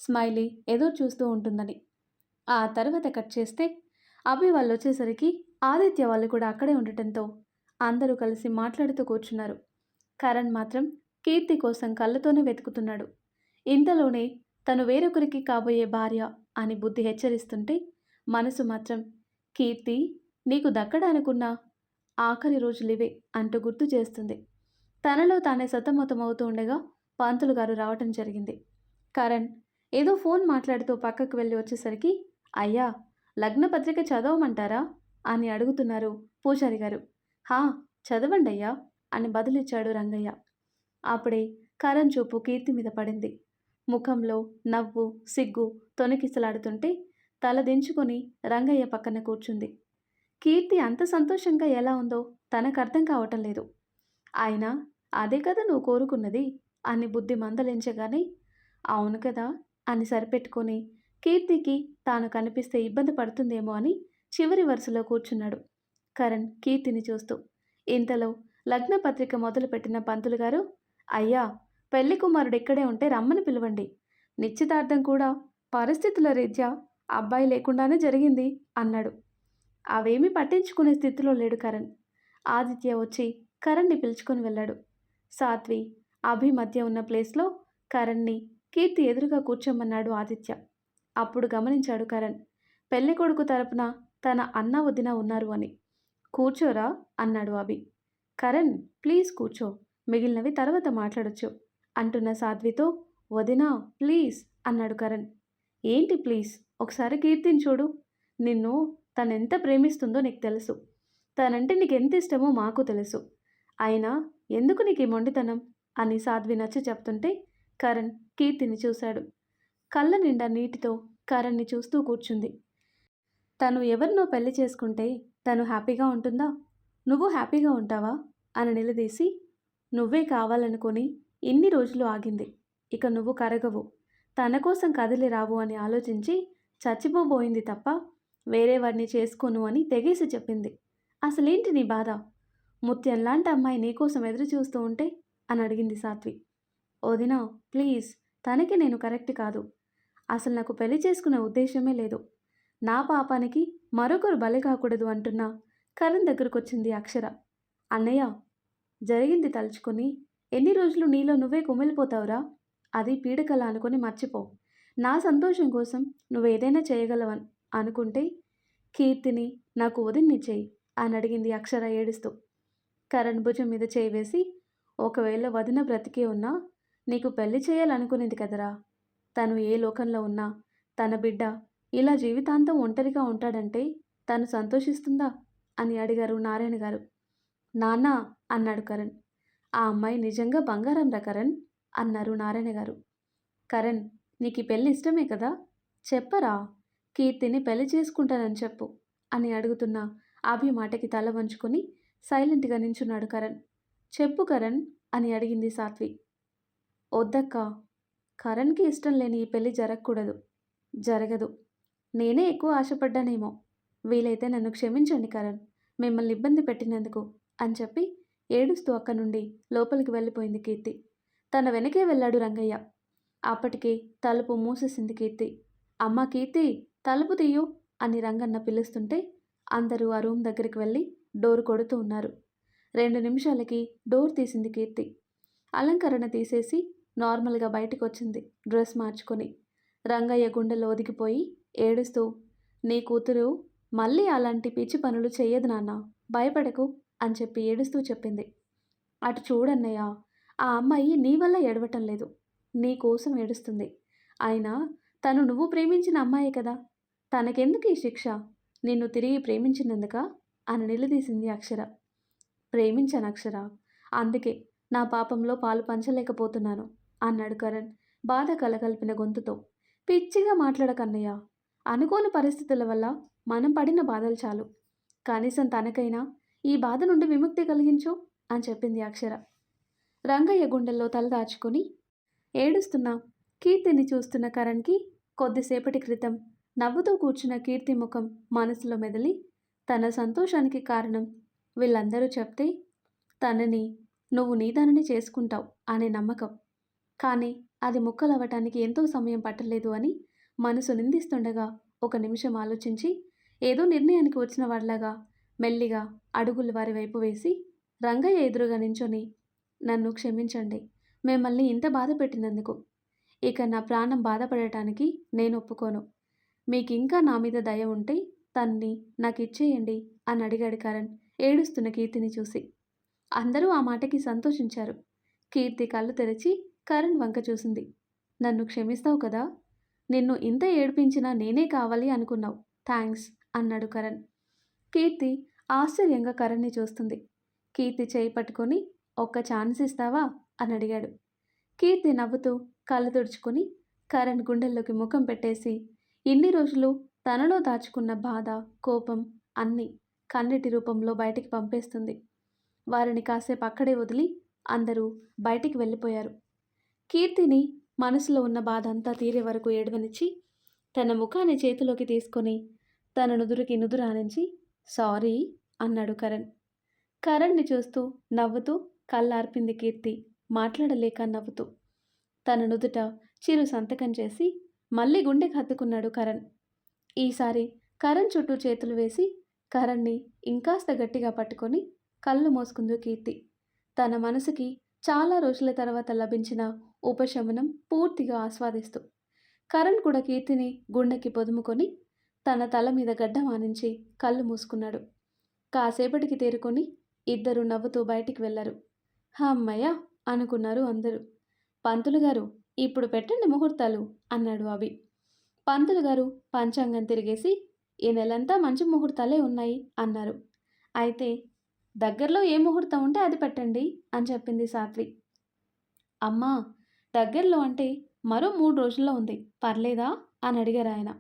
స్మైలీ ఎదురు చూస్తూ ఉంటుందని. ఆ తర్వాత కట్ చేస్తే అభి వాళ్ళు వచ్చేసరికి ఆదిత్య వాళ్ళు కూడా అక్కడే ఉండటంతో అందరూ కలిసి మాట్లాడుతూ కూర్చున్నారు. కరణ్ మాత్రం కీర్తి కోసం కళ్ళతోనే వెతుకుతున్నాడు. ఇంతలోనే తను వేరొకరికి కాబోయే భార్య అని బుద్ధి హెచ్చరిస్తుంటే మనసు మాత్రం కీర్తి నీకు దక్కడానుకున్న ఆఖరి రోజులివే అంటూ గుర్తు చేస్తుంది. తనలో తానే సతమతమవుతూ ఉండగా పంతులు గారు రావటం జరిగింది. కరణ్ ఏదో ఫోన్ మాట్లాడుతూ పక్కకు వెళ్ళి వచ్చేసరికి అయ్యా లగ్నపత్రిక చదవమంటారా అని అడుగుతున్నారు పూజారి గారు. హా చదవండి అయ్యా అని బదులిచ్చాడు రంగయ్య. అప్పుడే కరణ్ చూపు కీర్తి మీద పడింది. ముఖంలో నవ్వు సిగ్గు తొణికిసలాడుతుంటే తల దించుకొని రంగయ్య పక్కన కూర్చుంది. కీర్తి అంత సంతోషంగా ఎలా ఉందో తనకు అర్థం కావటం లేదు. ఆయన అదే కదా నువ్వు కోరుకున్నది అని బుద్ధి మందలించగానే అవును కదా అని సరిపెట్టుకొని కీర్తికి తాను కనిపిస్తే ఇబ్బంది పడుతుందేమో అని చివరి వరుసలో కూర్చున్నాడు కరణ్ కీర్తిని చూస్తూ. ఇంతలో లగ్నపత్రిక మొదలుపెట్టిన పంతులు గారు అయ్యా పెళ్లి కుమారుడు ఇక్కడే ఉంటే రమ్మని పిలవండి, నిశ్చితార్థం కూడా పరిస్థితుల రీత్యా అబ్బాయి లేకుండానే జరిగింది అన్నాడు. అవేమీ పట్టించుకునే స్థితిలో లేడు కరణ్. ఆదిత్య వచ్చి కరణ్ని పిలుచుకొని వెళ్ళాడు. సాత్వి అభి మధ్య ఉన్న ప్లేస్లో కరణ్ని కీర్తి ఎదురుగా కూర్చోమన్నాడు ఆదిత్య. అప్పుడు గమనించాడు కరణ్ పెళ్లి కొడుకు తరపున తన అన్న వదిన ఉన్నారు అని. కూర్చోరా అన్నాడు అభి. కరణ్ ప్లీజ్ కూర్చో, మిగిలినవి తర్వాత మాట్లాడొచ్చు అంటున్న సాధ్వితో వదినా ప్లీజ్ అన్నాడు కరణ్. ఏంటి ప్లీజ్, ఒకసారి కీర్తిని చూడు, నిన్ను తనెంత ప్రేమిస్తుందో నీకు తెలుసు, తనంటే నీకెంత ఇష్టమో మాకు తెలుసు, అయినా ఎందుకు నీకు ఈ మొండితనం అని సాధ్వి నచ్చి చెప్తుంటే కరణ్ కీర్తిని చూశాడు. కళ్ళ నిండా నీటితో కరణ్ని చూస్తూ కూర్చుంది. తను ఎవరినో పెళ్లి చేసుకుంటే తను హ్యాపీగా ఉంటుందా, నువ్వు హ్యాపీగా ఉంటావా అని నిలదీసి నువ్వే కావాలనుకొని ఇన్ని రోజులు ఆగింది, ఇక నువ్వు కరగవు, తన కోసం కదిలి రావు అని ఆలోచించి చచ్చిపోబోయింది తప్ప వేరే వాడిని చేసుకోను అని తెగేసి చెప్పింది. అసలేంటి నీ బాధ, ముత్యంలాంటి అమ్మాయి నీకోసం ఎదురు చూస్తూ ఉంటే అని అడిగింది సాత్వి. వదినా ప్లీజ్, తనకి నేను కరెక్ట్ కాదు, అసలు నాకు పెళ్లి చేసుకునే ఉద్దేశమే లేదు, నా పాపానికి మరొకరు బలి కాకూడదు అంటున్నా కరణ్ దగ్గరకు వచ్చింది అక్షర. అన్నయ్య జరిగింది తలుచుకొని ఎన్ని రోజులు నీలో నువ్వే కుమిలిపోతావురా? అది పీడకల అనుకుని మర్చిపో. నా సంతోషం కోసం నువ్వేదైనా చేయగలవని అనుకుంటే కీర్తిని నాకు వదిన్నిచ్చేయి అని అడిగింది అక్షర ఏడుస్తూ. కరణ్ భుజం మీద చేయి వేసి, ఒకవేళ వదిన బ్రతికే ఉన్నా నీకు పెళ్లి చేయాలనుకునేది కదరా. తను ఏ లోకంలో ఉన్నా తన బిడ్డ ఇలా జీవితాంతం ఒంటరిగా ఉంటాడంటే తను సంతోషిస్తుందా అని అడిగారు నారాయణ గారు. నాన్న అన్నాడు కరణ్. ఆ అమ్మాయి నిజంగా బంగారం రా కరణ్ అన్నారు నారాయణ గారు. కరణ్, నీకు ఈ పెళ్ళి ఇష్టమే కదా? చెప్పరా, కీర్తిని పెళ్లి చేసుకుంటానని చెప్పు అని అడుగుతున్న అభి మాటకి తల వంచుకొని సైలెంట్గా నించున్నాడు కరణ్. చెప్పు కరణ్ అని అడిగింది సాత్వి. వద్దక్క, కరణ్కి ఇష్టం లేని ఈ పెళ్లి జరగకూడదు. జరగదు. నేనే ఎక్కువ ఆశపడ్డానేమో. వీలైతే నన్ను క్షమించండి కరణ్, మిమ్మల్ని ఇబ్బంది పెట్టినందుకు అని చెప్పి ఏడుస్తూ అక్కడి నుండి లోపలికి వెళ్ళిపోయింది కీర్తి. తన వెనకే వెళ్ళాడు రంగయ్య. అప్పటికే తలుపు మూసేసింది కీర్తి. అమ్మా కీర్తి, తలుపు తీయు అని రంగన్న పిలుస్తుంటే అందరూ ఆ రూమ్ దగ్గరికి వెళ్ళి డోర్ కొడుతూ ఉన్నారు. 2 నిమిషాలకి డోర్ తీసింది కీర్తి. అలంకరణ తీసేసి నార్మల్గా బయటకు వచ్చింది డ్రెస్ మార్చుకొని. రంగయ్య గుండెలో ఒదిగిపోయి ఏడుస్తూ, నీ కూతురు మళ్ళీ అలాంటి పిచ్చి పనులు చెయ్యదు నాన్న, భయపడకు అని చెప్పి ఏడుస్తూ చెప్పింది. అటు చూడన్నయ్య, ఆ అమ్మాయి నీ వల్ల ఏడవటం లేదు, నీ కోసం ఏడుస్తుంది. అయినా తను నువ్వు ప్రేమించిన అమ్మాయే కదా, తనకెందుకు ఈ శిక్ష? నిన్ను తిరిగి ప్రేమించినందుకా అని నిలదీసింది అక్షర. ప్రేమించాను అక్షర, అందుకే నా పాపంలో పాలు పంచలేకపోతున్నాను అన్నాడు కరణ్ బాధ కలగలిపిన గొంతుతో. పిచ్చిగా మాట్లాడకన్నయ్య, అనుకోని పరిస్థితుల వల్ల మనం పడిన బాధలు చాలు, కనీసం తనకైనా ఈ బాధ నుండి విముక్తి కలిగించు అని చెప్పింది అక్షర. రంగయ్య గుండెల్లో తల దాచుకొని ఏడుస్తున్న కీర్తిని చూస్తున్న కరణ్కి కొద్దిసేపటి క్రితం నవ్వుతూ కూర్చున్న కీర్తి ముఖం మనసులో మెదిలి, తన సంతోషానికి కారణం వీళ్ళందరూ చెప్తే తనని నువ్వు నీదానని చేసుకుంటావు అనే నమ్మకం, కానీ అది ముక్కలవ్వటానికి ఎంతో సమయం పట్టలేదు అని మనసు నిందిస్తుండగా 1 నిమిషం ఆలోచించి ఏదో నిర్ణయానికి వచ్చిన వాడిలాగా మెల్లిగా అడుగులు వారి వైపు వేసి రంగయ్య ఎదురుగా నించొని, నన్ను క్షమించండి మిమ్మల్ని ఇంత బాధ పెట్టినందుకు. ఇక నా ప్రాణం బాధపడటానికి నేను ఒప్పుకోను. మీకు ఇంకా నా మీద దయ ఉంటే తన్ని నాకు ఇచ్చేయండి అని అడిగాడు కరణ్ ఏడుస్తున్న కీర్తిని చూసి. అందరూ ఆ మాటకి సంతోషించారు. కీర్తి కళ్ళు తెరిచి కరణ్ వంక చూసింది. నన్ను క్షమిస్తావు కదా? నిన్ను ఇంత ఏడిపించినా నేనే కావాలి అనుకున్నావు, థ్యాంక్స్ అన్నాడు కరణ్. కీర్తి ఆశ్చర్యంగా కరణ్ని చూస్తుంది. కీర్తి చేయి పట్టుకొని ఒక్క ఛాన్స్ ఇస్తావా అని అడిగాడు. కీర్తి నవ్వుతూ కళ్ళు తుడుచుకొని కరణ్ గుండెల్లోకి ముఖం పెట్టేసి ఇన్ని రోజులు తనలో దాచుకున్న బాధ, కోపం అన్నీ కన్నీటి రూపంలో బయటికి పంపేస్తుంది. వారిని కాసేపు అక్కడే వదిలి అందరూ బయటికి వెళ్ళిపోయారు. కీర్తిని మనసులో ఉన్న బాధ అంతా తీరే వరకు ఏడవనిచ్చి తన ముఖాన్ని చేతిలోకి తీసుకొని తన నుదురుకి నుదురు ఆనించి సారీ అన్నాడు కరణ్. కరణ్ని చూస్తూ నవ్వుతూ కళ్ళార్పింది కీర్తి మాట్లాడలేక నవ్వుతూ. తన నుదుట చిరు సంతకం చేసి మళ్ళీ గుండెకి హత్తుకున్నాడు కరణ్. ఈసారి కరణ్ చుట్టూ చేతులు వేసి కరణ్ని ఇంకాస్త గట్టిగా పట్టుకొని కళ్ళు మూసుకుంది కీర్తి. తన మనసుకి చాలా రోజుల తర్వాత లభించిన ఉపశమనం పూర్తిగా ఆస్వాదిస్తూ. కరణ్ కూడా కీర్తిని గుండెకి పొదుముకొని తన తల మీద గడ్డ మానించి కళ్ళు మూసుకున్నాడు. కాసేపటికి తేరుకొని ఇద్దరు నవ్వుతూ బయటికి వెళ్ళారు. అమ్మయ్య అనుకున్నారు అందరూ. పంతులు గారు, ఇప్పుడు పెట్టండి ముహూర్తాలు అన్నాడు అభి. పంతులు గారు పంచాంగం తిరిగేసి ఈ నెలంతా మంచి ముహూర్తాలే ఉన్నాయి అన్నారు. అయితే దగ్గరలో ఏ ముహూర్తం ఉంటే అది పెట్టండి అని చెప్పింది సాత్వి. అమ్మా, దగ్గరలో అంటే మరో 3 రోజుల్లో ఉంది, పర్లేదా అని అడిగారు ఆయన.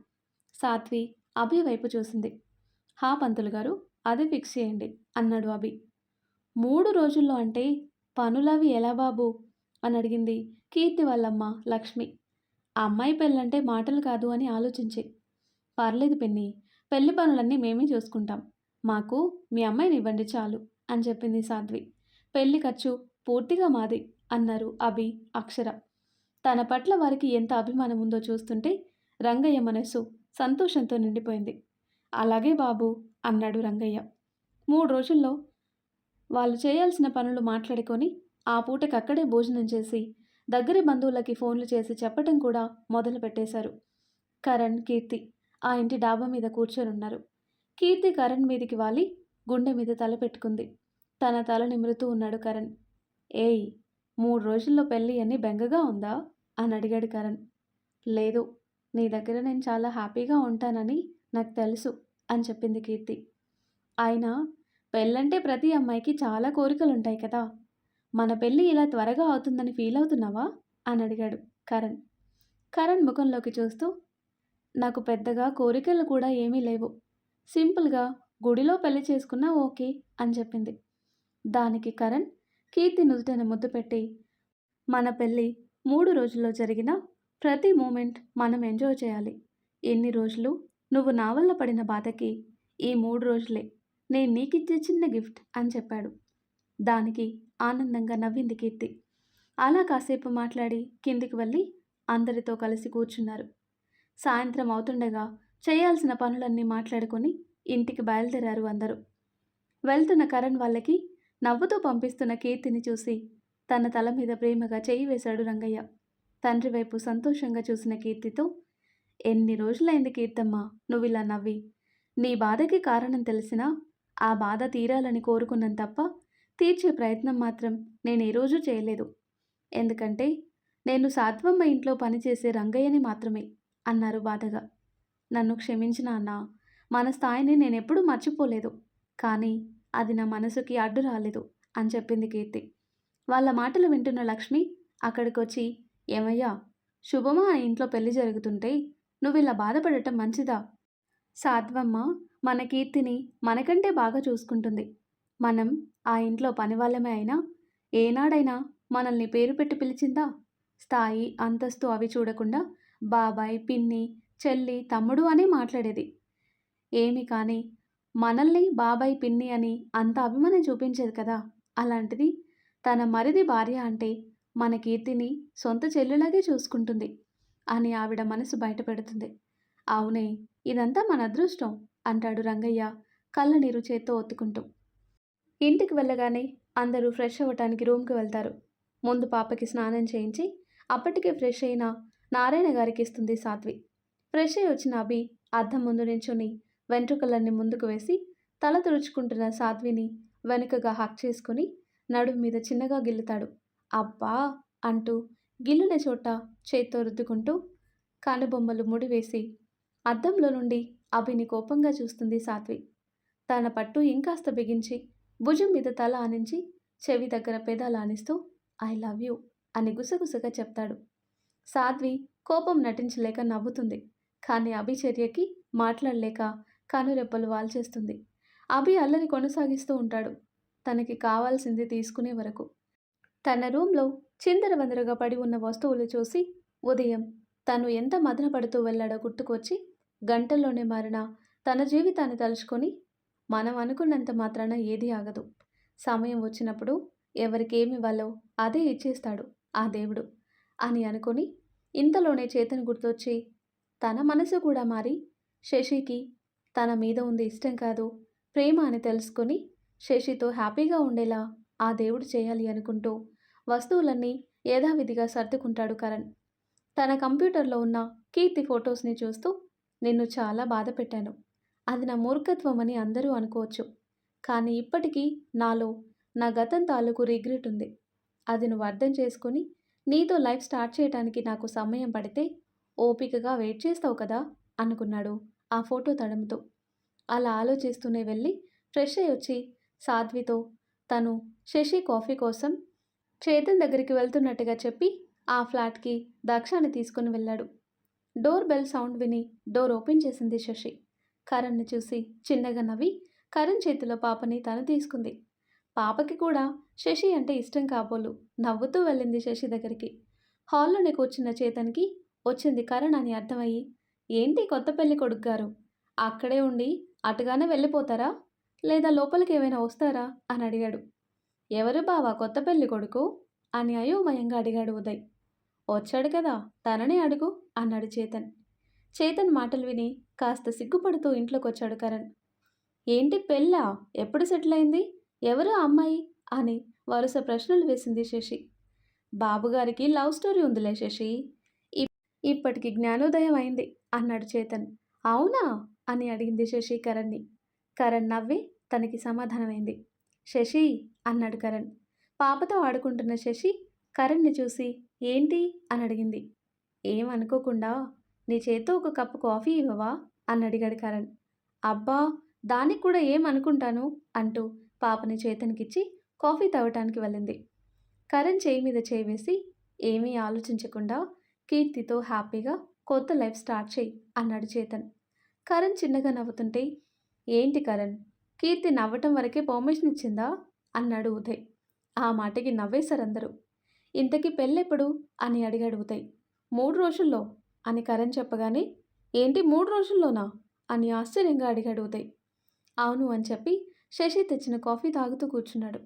సాత్వి అభి వైపు చూసింది. హా పంతులు గారు, అది ఫిక్స్ చేయండి అన్నాడు అభి. 3 రోజుల్లో అంటే పనులవి ఎలా బాబు అని అడిగింది కీర్తి వాళ్ళమ్మ లక్ష్మి. అమ్మాయి పెళ్ళంటే మాటలు కాదు అని ఆలోచించి. పర్లేదు పిన్ని, పెళ్లి పనులన్నీ మేమే చూసుకుంటాం, మాకు మీ అమ్మాయిని ఇవ్వండి చాలు అని చెప్పింది సాధ్వి. పెళ్లి ఖర్చు పూర్తిగా మాది అన్నారు అభి, అక్షర. తన పట్ల వారికి ఎంత అభిమానం ఉందో చూస్తుంటే రంగయ్య మనస్సు సంతోషంతో నిండిపోయింది. అలాగే బాబు అన్నాడు రంగయ్య. 3 రోజుల్లో వాళ్ళు చేయాల్సిన పనులు మాట్లాడుకొని ఆ పూటకి అక్కడే భోజనం చేసి దగ్గరి బంధువులకి ఫోన్లు చేసి చెప్పటం కూడా మొదలుపెట్టేశారు. కరణ్, కీర్తి ఆ ఇంటి డాబా మీద కూర్చొనున్నారు. కీర్తి కరణ్ మీదికి వాలి గుండె మీద తల పెట్టుకుంది. తన తల నిమురుతూ ఉన్నాడు కరణ్. ఏయ్, 3 రోజుల్లో పెళ్ళి అని బెంగగా ఉందా అని అడిగాడు కరణ్. లేదు, నీ దగ్గర నేను చాలా హ్యాపీగా ఉంటానని నాకు తెలుసు అని చెప్పింది కీర్తి. అయినా పెళ్ళంటే ప్రతి అమ్మాయికి చాలా కోరికలుంటాయి కదా, మన పెళ్ళి ఇలా త్వరగా అవుతుందని ఫీల్ అవుతున్నావా అని అడిగాడు కరణ్. కరణ్ ముఖంలోకి చూస్తూ, నాకు పెద్దగా కోరికలు కూడా ఏమీ లేవు, సింపుల్గా గుడిలో పెళ్లి చేసుకున్నా ఓకే అని చెప్పింది. దానికి కరణ్ కీర్తి నుదుటన ముద్దు పెట్టి, మన పెళ్ళి 3 రోజుల్లో జరిగిన ప్రతి మూమెంట్ మనం ఎంజాయ్ చేయాలి. ఎన్ని రోజులు నువ్వు నా వల్ల పడిన బాధకి ఈ 3 రోజులే నేను నీకిచ్చే చిన్న గిఫ్ట్ అని చెప్పాడు. దానికి ఆనందంగా నవ్వింది కీర్తి. అలా కాసేపు మాట్లాడి కిందికి వెళ్ళి అందరితో కలిసి కూర్చున్నారు. సాయంత్రం అవుతుండగా చేయాల్సిన పనులన్నీ మాట్లాడుకొని ఇంటికి బయలుదేరారు అందరూ. వెళ్తున్న కరణ్ వాళ్ళకి నవ్వుతూ పంపిస్తున్న కీర్తిని చూసి తన తల మీద ప్రేమగా చేయి వేశాడు రంగయ్య. తండ్రి వైపు సంతోషంగా చూసిన కీర్తితో, ఎన్ని రోజులైంది కీర్తమ్మ నువ్విలా నవ్వి, నీ బాధకి కారణం తెలిసినా ఆ బాధ తీరాలని కోరుకున్నాను తప్ప తీర్చే ప్రయత్నం మాత్రం నేను ఏ రోజు చేయలేదు. ఎందుకంటే నేను సాత్వమ్మ ఇంట్లో పనిచేసే రంగయ్యని మాత్రమే అన్నారు బాధగా. నన్ను క్షమించిన అన్న, మన స్థాయిని నేనెప్పుడూ మర్చిపోలేదు, కానీ అది నా మనసుకి అడ్డు రాలేదు అని చెప్పింది కీర్తి. వాళ్ళ మాటలు వింటున్న లక్ష్మి అక్కడికొచ్చి, ఏమయ్యా, శుభమా ఆ ఇంట్లో పెళ్లి జరుగుతుంటే నువ్విలా బాధపడటం మంచిదా? సాత్వమ్మ మన కీర్తిని మనకంటే బాగా చూసుకుంటుంది. మనం ఆ ఇంట్లో పనివాళ్ళమే అయినా ఏనాడైనా మనల్ని పేరు పెట్టి పిలిచిందా? స్థాయి, అంతస్తు అవి చూడకుండా బాబాయ్, పిన్ని, చెల్లి, తమ్ముడు అనే మాట్లాడేది. ఏమి కానీ మనల్ని బాబాయ్, పిన్ని అని అంత అభిమానం చూపించేది కదా. అలాంటిది తన మరిది భార్య అంటే మన కీర్తిని సొంత చెల్లిలాగే చూసుకుంటుంది అని ఆవిడ మనసు బయటపెడుతుంది. అవునే, ఇదంతా మన అదృష్టం అంటాడు రంగయ్య కళ్ళనీరు చేత్తో ఒత్తుకుంటూ. ఇంటికి వెళ్ళగానే అందరూ ఫ్రెష్ అవ్వటానికి రూమ్కి వెళ్తారు. ముందు పాపకి స్నానం చేయించి అప్పటికే ఫ్రెష్ అయిన నారాయణ గారికి ఇస్తుంది సాత్వి. ఫ్రెష్ అయి వచ్చిన అభి అద్దం ముందు నించుని వెంట్రుకలన్నీ ముందుకు వేసి తల తుడుచుకుంటున్న సాత్విని వెనుకగా హక్ చేసుకుని నడుము మీద చిన్నగా గిల్లుతాడు. అబ్బా అంటూ గిల్లిన చోట చేత్తో రుద్దుకుంటూ కనుబొమ్మలు ముడివేసి అద్దంలో నుండి అభిని కోపంగా చూస్తుంది సాత్వి. తన పట్టు ఇంకాస్త బిగించి భుజం మీద తల ఆనించి చెవి దగ్గర పెదాలు ఆనిస్తూ ఐ లవ్ యూ అని గుసగుసగా చెప్తాడు. సాధ్వి కోపం నటించలేక నవ్వుతుంది, కానీ అభి చర్యకి మాట్లాడలేక కనురెప్పలు వాల్చేస్తుంది. అభి అల్లరి కొనసాగిస్తూ ఉంటాడు, తనకి కావాల్సింది తీసుకునే వరకు. తన రూమ్లో చిందరవందరగా పడి ఉన్న వస్తువులు చూసి ఉదయం తను ఎంత మదనపడుతూ వెళ్ళాడో గుర్తుకొచ్చి గంటల్లోనే మారిన తన జీవితాన్ని తలుచుకొని, మనం అనుకున్నంత మాత్రాన ఏదీ ఆగదు, సమయం వచ్చినప్పుడు ఎవరికేమివ్వాలో అదే ఇచ్చేస్తాడు ఆ దేవుడు అని అనుకొని ఇంతలోనే చేతన్ గుర్తొచ్చి తన మనసు కూడా మారి శశికి తన మీద ఉంది ఇష్టం కాదు ప్రేమ అని తెలుసుకొని శశితో హ్యాపీగా ఉండేలా ఆ దేవుడు చేయాలి అనుకుంటూ వస్తువులన్నీ యథావిధిగా సర్దుకుంటాడు కరణ్. తన కంప్యూటర్లో ఉన్న కీర్తి ఫొటోస్ని చూస్తూ, నిన్ను చాలా బాధ పెట్టాను, అది నా మూర్ఖత్వం అని అందరూ అనుకోవచ్చు, కానీ ఇప్పటికీ నాలో నా గతం తాలూకు రిగ్రెట్ ఉంది. అది నువ్వు అర్థం చేసుకొని నీతో లైఫ్ స్టార్ట్ చేయడానికి నాకు సమయం పడితే ఓపికగా వెయిట్ చేస్తావు కదా అనుకున్నాడు ఆ ఫోటో తడంతో. అలా ఆలోచిస్తూనే వెళ్ళి ఫ్రెష్ అయ్యి వచ్చి సాధ్వితో తను శశి కాఫీ కోసం చేతన్ దగ్గరికి వెళ్తున్నట్టుగా చెప్పి ఆ ఫ్లాట్కి దక్షాన్ని తీసుకుని వెళ్ళాడు. డోర్ బెల్ సౌండ్ విని డోర్ ఓపెన్ చేసింది శశి. కరణ్ని చూసి చిన్నగా నవ్వి కరణ్ చేతిలో పాపని తను తీసుకుంది. పాపకి కూడా శశి అంటే ఇష్టం కాబోలు నవ్వుతూ వెళ్ళింది శశి దగ్గరికి. హాల్లోనే కూర్చున్న చేతన్కి వచ్చింది కరణ్ అని అర్థమయ్యి, ఏంటి కొత్త పెళ్లి కొడుకు గారు, అక్కడే ఉండి అటుగానే వెళ్ళిపోతారా, లేదా లోపలికి ఏమైనా వస్తారా అని అడిగాడు. ఎవరు బావా కొత్త పెళ్లి కొడుకు అని అయోమయంగా అడిగాడు ఉదయ్. వచ్చాడు కదా, తననే అడుగు అన్నాడు చేతన్. చేతన్ మాటలు విని కాస్త సిగ్గుపడుతూ ఇంట్లోకి వచ్చాడు కరణ్. ఏంటి పెళ్ళా, ఎప్పుడు సెటిల్ అయింది, ఎవరు అమ్మాయి అని వరుస ప్రశ్నలు వేసింది శశి. బాబుగారికి లవ్ స్టోరీ ఉందిలే శశి. ఇప్పటికి జ్ఞానోదయం అయింది అన్నాడు చేతన్. అవునా అని అడిగింది శశి కరణ్ని. కరణ్ నవ్వి తనకి సమాధానమైంది. శశి అన్నాడు కరణ్. పాపతో ఆడుకుంటున్న శశి కరణ్ని చూసి ఏంటి అని అడిగింది. ఏమనుకోకుండా నీ చేత్తో ఒక కప్పు కాఫీ ఇవ్వవా అని అడిగాడు కరణ్. అబ్బా, దానికి కూడా ఏమనుకుంటాను అంటూ పాపని చేతన్కిచ్చి కాఫీ తాగటానికి వెళ్ళింది. కరణ్ చేయి మీద చేయి వేసి ఏమీ ఆలోచించకుండా కీర్తితో హ్యాపీగా కొత్త లైఫ్ స్టార్ట్ చేయి అన్నాడు చేతన్. కరణ్ చిన్నగా నవ్వుతుంటే ఏంటి కరణ్, కీర్తి నవ్వటం వరకే పర్మిషన్ ఇచ్చిందా అన్నాడు ఉదయ్. ఆ మాటకి నవ్వేశారందరూ. ఇంతకీ పెళ్ళెప్పుడు అని అడిగాడు ఉదయ్. 3 రోజుల్లో అని కరణ్ చెప్పగానే ఏంటి 3 రోజుల్లోనా అని ఆశ్చర్యంగా అడిగాడు ఉదయ్. అవును అని చెప్పి శశి తెచ్చిన కాఫీ తాగుతూ కూర్చున్నాడు.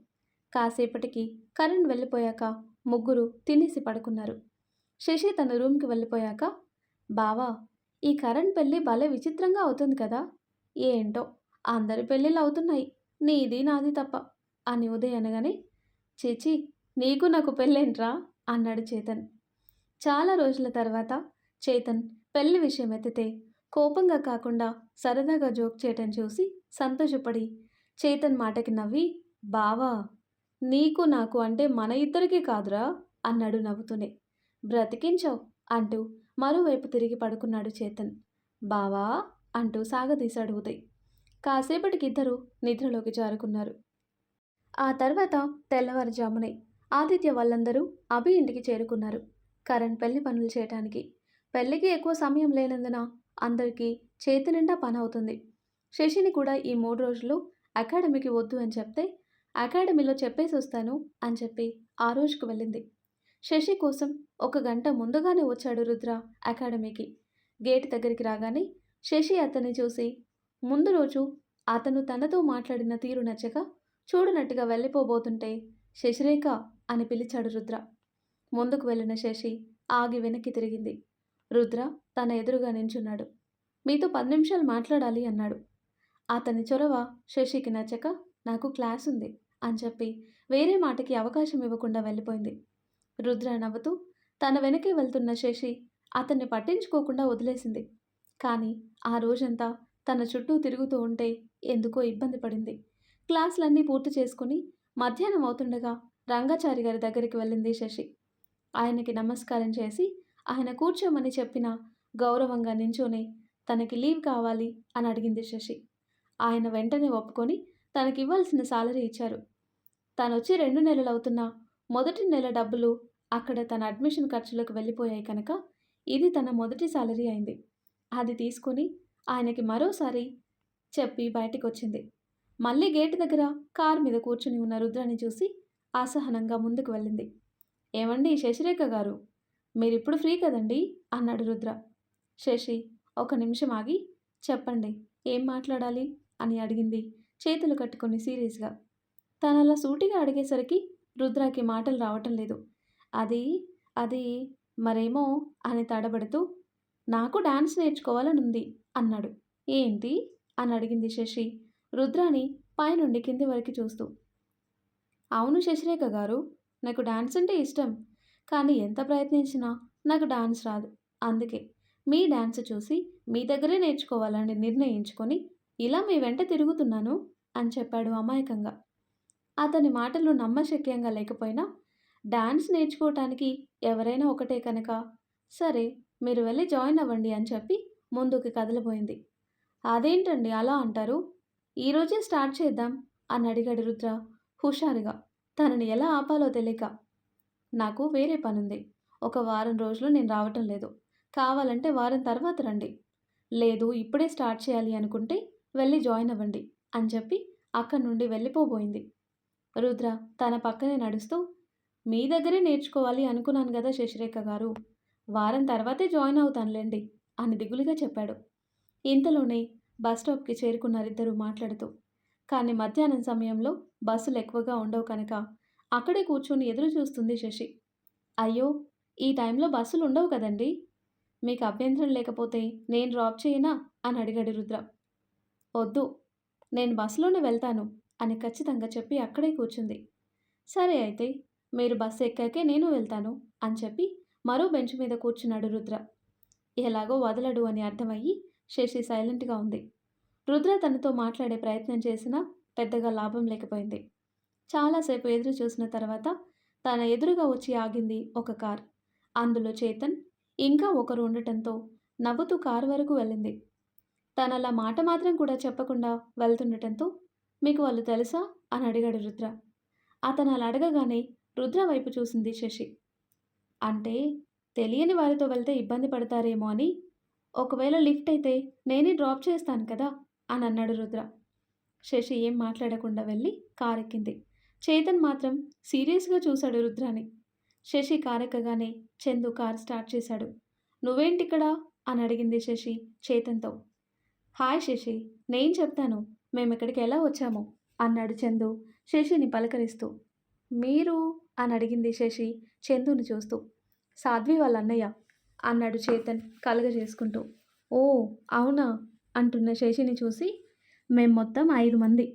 కాసేపటికి కరణ్ వెళ్ళిపోయాక ముగ్గురు తినేసి పడుకున్నారు. శశి తన రూమ్కి వెళ్ళిపోయాక బావా, ఈ కరణ్ పెళ్ళి భలే విచిత్రంగా అవుతుంది కదా, ఏంటో అందరి పెళ్ళిళ్ళు అవుతున్నాయి, నీది నాది తప్ప అని ఉదయ్ అనగానే చేచి నీకు నాకు పెళ్ళేంట్రా అన్నాడు చేతన్. చాలా రోజుల తర్వాత చేతన్ పెళ్లి విషయం ఎత్తితే కోపంగా కాకుండా సరదాగా జోక్ చేయటం చూసి సంతోషపడి చేతన్ మాటకి నవ్వి బావా, నీకు నాకు అంటే మన ఇద్దరికీ కాదురా అన్నాడు నవ్వుతూనే. బ్రతికించావు అంటూ మరోవైపు తిరిగి పడుకున్నాడు చేతన్. బావా అంటూ సాగదీశాడు ఉదయ్. కాసేపటికి ఇద్దరు నిద్రలోకి జారుకున్నారు. ఆ తర్వాత తెల్లవారుజామునే ఆదిత్య వాళ్ళందరూ అభి ఇంటికి చేరుకున్నారు కరణ్ పెళ్లి పనులు చేయటానికి. పెళ్లికి ఎక్కువ సమయం లేనందున అందరికీ చేతి నిండా పని అవుతుంది. శశిని కూడా ఈ 3 రోజులు అకాడమీకి వద్దు అని చెప్తే అకాడమీలో చెప్పేసి వస్తాను అని చెప్పి ఆ రోజుకు వెళ్ళింది. శశి కోసం 1 గంట ముందుగానే వచ్చాడు రుద్ర అకాడమీకి. గేట్ దగ్గరికి రాగానే శశి అతన్ని చూసి ముందు రోజు అతను తనతో మాట్లాడిన తీరు నచ్చక చూడనట్టుగా వెళ్ళిపోబోతుంటే శశిరేఖ అని పిలిచాడు రుద్ర. ముందుకు వెళ్ళిన శశి ఆగి వెనక్కి తిరిగింది. రుద్ర తన ఎదురుగా నించున్నాడు. మీతో 10 నిమిషాలు మాట్లాడాలి అన్నాడు. అతని చొరవ శశికి నచ్చక నాకు క్లాస్ ఉంది అని చెప్పి వేరే మాటకి అవకాశం ఇవ్వకుండా వెళ్ళిపోయింది. రుద్ర నవ్వుతూ తన వెనకే వెళ్తున్న శశి అతన్ని పట్టించుకోకుండా వదిలేసింది. కానీ ఆ రోజంతా తన చుట్టూ తిరుగుతూ ఉంటే ఎందుకో ఇబ్బంది పడింది. క్లాసులన్నీ పూర్తి చేసుకుని మధ్యాహ్నం అవుతుండగా రంగాచారి గారి దగ్గరికి వెళ్ళింది శశి. ఆయనకి నమస్కారం చేసి ఆయన కూర్చోమని చెప్పిన గౌరవంగా నించోనే తనకి లీవ్ కావాలి అని అడిగింది శశి. ఆయన వెంటనే ఒప్పుకొని తనకి ఇవ్వాల్సిన సాలరీ ఇచ్చారు. తనొచ్చి 2 నెలలు అవుతున్నా మొదటి నెల డబ్బులు అక్కడ తన అడ్మిషన్ ఖర్చులకు వెళ్ళిపోయాయి కనుక ఇది తన మొదటి సాలరీ అయింది. అది తీసుకొని ఆయనకి మరోసారి చెప్పి బయటికి వచ్చింది. మళ్ళీ గేటు దగ్గర కారు మీద కూర్చుని ఉన్న రుద్రాని చూసి అసహనంగా ముందుకు వెళ్ళింది. ఏమండి శశిరేఖ గారు, మీరిప్పుడు ఫ్రీ కదండి అన్నాడు రుద్ర. శశి 1 నిమిషం ఆగి చెప్పండి, ఏం మాట్లాడాలి అని అడిగింది చేతులు కట్టుకొని సీరియస్గా. తనలా సూటిగా అడిగేసరికి రుద్రకి మాటలు రావటం లేదు. అది అది మరేమో అని తడబడుతూ నాకు డాన్స్ నేర్చుకోవాలనుంది అన్నాడు. ఏంటి అని అడిగింది శశి రుద్రాని పైనుండి కింది వరకు చూస్తూ. అవును శశిరేఖ గారు, నాకు డాన్స్ అంటే ఇష్టం, కానీ ఎంత ప్రయత్నించినా నాకు డాన్స్ రాదు. అందుకే మీ డాన్స్ చూసి మీ దగ్గరే నేర్చుకోవాలని నిర్ణయించుకొని ఇలా మీ వెంట తిరుగుతున్నాను అని చెప్పాడు అమాయకంగా. అతని మాటలు నమ్మశక్యంగా లేకపోయినా డాన్స్ నేర్చుకోవటానికి ఎవరైనా ఒకటే కనుక సరే మీరు వెళ్ళి జాయిన్ అవ్వండి అని చెప్పి ముందుకు కదలబోయింది. అదేంటండి అలా అంటారు, ఈరోజే స్టార్ట్ చేద్దాం అని అడిగాడు రుద్ర హుషారుగా, తనని ఎలా ఆపాలో తెలియక. నాకు వేరే పనుంది, 1 వారం రోజులు నేను రావటం లేదు, కావాలంటే వారం తర్వాత రండి, లేదు ఇప్పుడే స్టార్ట్ చేయాలి అనుకుంటే వెళ్ళి జాయిన్ అవ్వండి అని చెప్పి అక్కడి నుండి వెళ్ళిపోబోయింది. రుద్ర తన పక్కనే నడుస్తూ మీ దగ్గరే నేర్చుకోవాలి అనుకున్నాను కదా శశిరేఖ గారు, వారం తర్వాతే జాయిన్ అవుతానులేండి అని దిగులుగా చెప్పాడు. ఇంతలోనే బస్ స్టాప్కి చేరుకున్నారిద్దరూ మాట్లాడుతూ. కానీ మధ్యాహ్నం సమయంలో బస్సులు ఎక్కువగా ఉండవు కనుక అక్కడే కూర్చొని ఎదురు చూస్తుంది శశి. అయ్యో, ఈ టైంలో బస్సులు ఉండవు కదండి, మీకు అభ్యంతరం లేకపోతే నేను డ్రాప్ చేయనా అని అడిగాడు రుద్ర. వద్దు, నేను బస్సులోనే వెళ్తాను అని ఖచ్చితంగా చెప్పి అక్కడే కూర్చుంది. సరే అయితే మీరు బస్సు ఎక్కాకే నేను వెళ్తాను అని చెప్పి మరో బెంచ్ మీద కూర్చున్నాడు రుద్ర. ఎలాగో వదలడు అని అర్థమయ్యి శశి సైలెంట్గా ఉంది. రుద్ర తనతో మాట్లాడే ప్రయత్నం చేసినా పెద్దగా లాభం లేకపోయింది. చాలాసేపు ఎదురు చూసిన తర్వాత తన ఎదురుగా వచ్చి ఆగింది ఒక కార్. అందులో చేతన్ ఇంకా ఒకరు ఉండటంతో నవ్వుతూ కారు వరకు వెళ్ళింది. తనలా మాట మాత్రం కూడా చెప్పకుండా వెళ్తుండటంతో మీకు వాళ్ళు తెలుసా అని అడిగాడు రుద్ర. అతను అలా అడగగానే రుద్ర వైపు చూసింది శశి. అంటే తెలియని వారితో వెళ్తే ఇబ్బంది పడతారేమో అని, ఒకవేళ లిఫ్ట్ అయితే నేనే డ్రాప్ చేస్తాను కదా అని అన్నాడు రుద్ర. శశి ఏం మాట్లాడకుండా వెళ్ళి కారెక్కింది. చేతన్ మాత్రం సీరియస్గా చూశాడు రుద్రాని. శశి కారెక్కగానే చందు కార్ స్టార్ట్ చేశాడు. నువ్వేంటిక్కడ అని అడిగింది శశి చేతన్తో. హాయ్ శశి, నేను చెప్తాను మేమిక్కడికి ఎలా వచ్చామో అన్నాడు చందు శశిని పలకరిస్తూ. మీరు అని అడిగింది శశి చందుని చూస్తూ. సాధ్వి వాళ్ళ అన్నయ్య అన్నాడు చేతన్ కలగజేసుకుంటూ. ఓ అవునా అంటున్న శశిని చూసి మేం మొత్తం 5 మంది.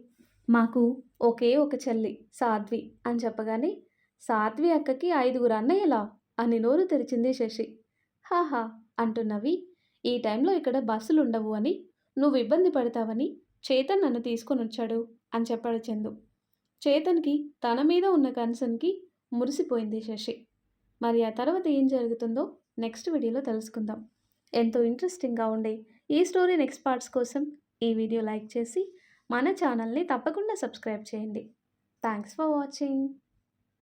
మాకు ఒకే ఒక చెల్లి సాధ్వి అని చెప్పగానే సాధ్వి అక్కకి 5గురు అన్నయ్యలా అని నోరు తెరిచింది శశి. హాహా అంటున్నవి ఈ టైంలో ఇక్కడ బస్సులుండవు అని నువ్వు ఇబ్బంది పడతావని చేతన్ నన్ను తీసుకొని వచ్చాడు అని చెప్పాడు చందు. చేతన్కి తన మీద ఉన్న కన్సర్న్కి మురిసిపోయింది శశి. మరి ఆ తర్వాత ఏం జరుగుతుందో నెక్స్ట్ వీడియోలో తెలుసుకుందాం. ఎంతో ఇంట్రెస్టింగ్గా ఉండే ఈ స్టోరీ నెక్స్ట్ పార్ట్స్ కోసం ఈ వీడియో లైక్ చేసి మన ఛానల్ని తప్పకుండా సబ్స్క్రైబ్ చేయండి. Thanks for watching.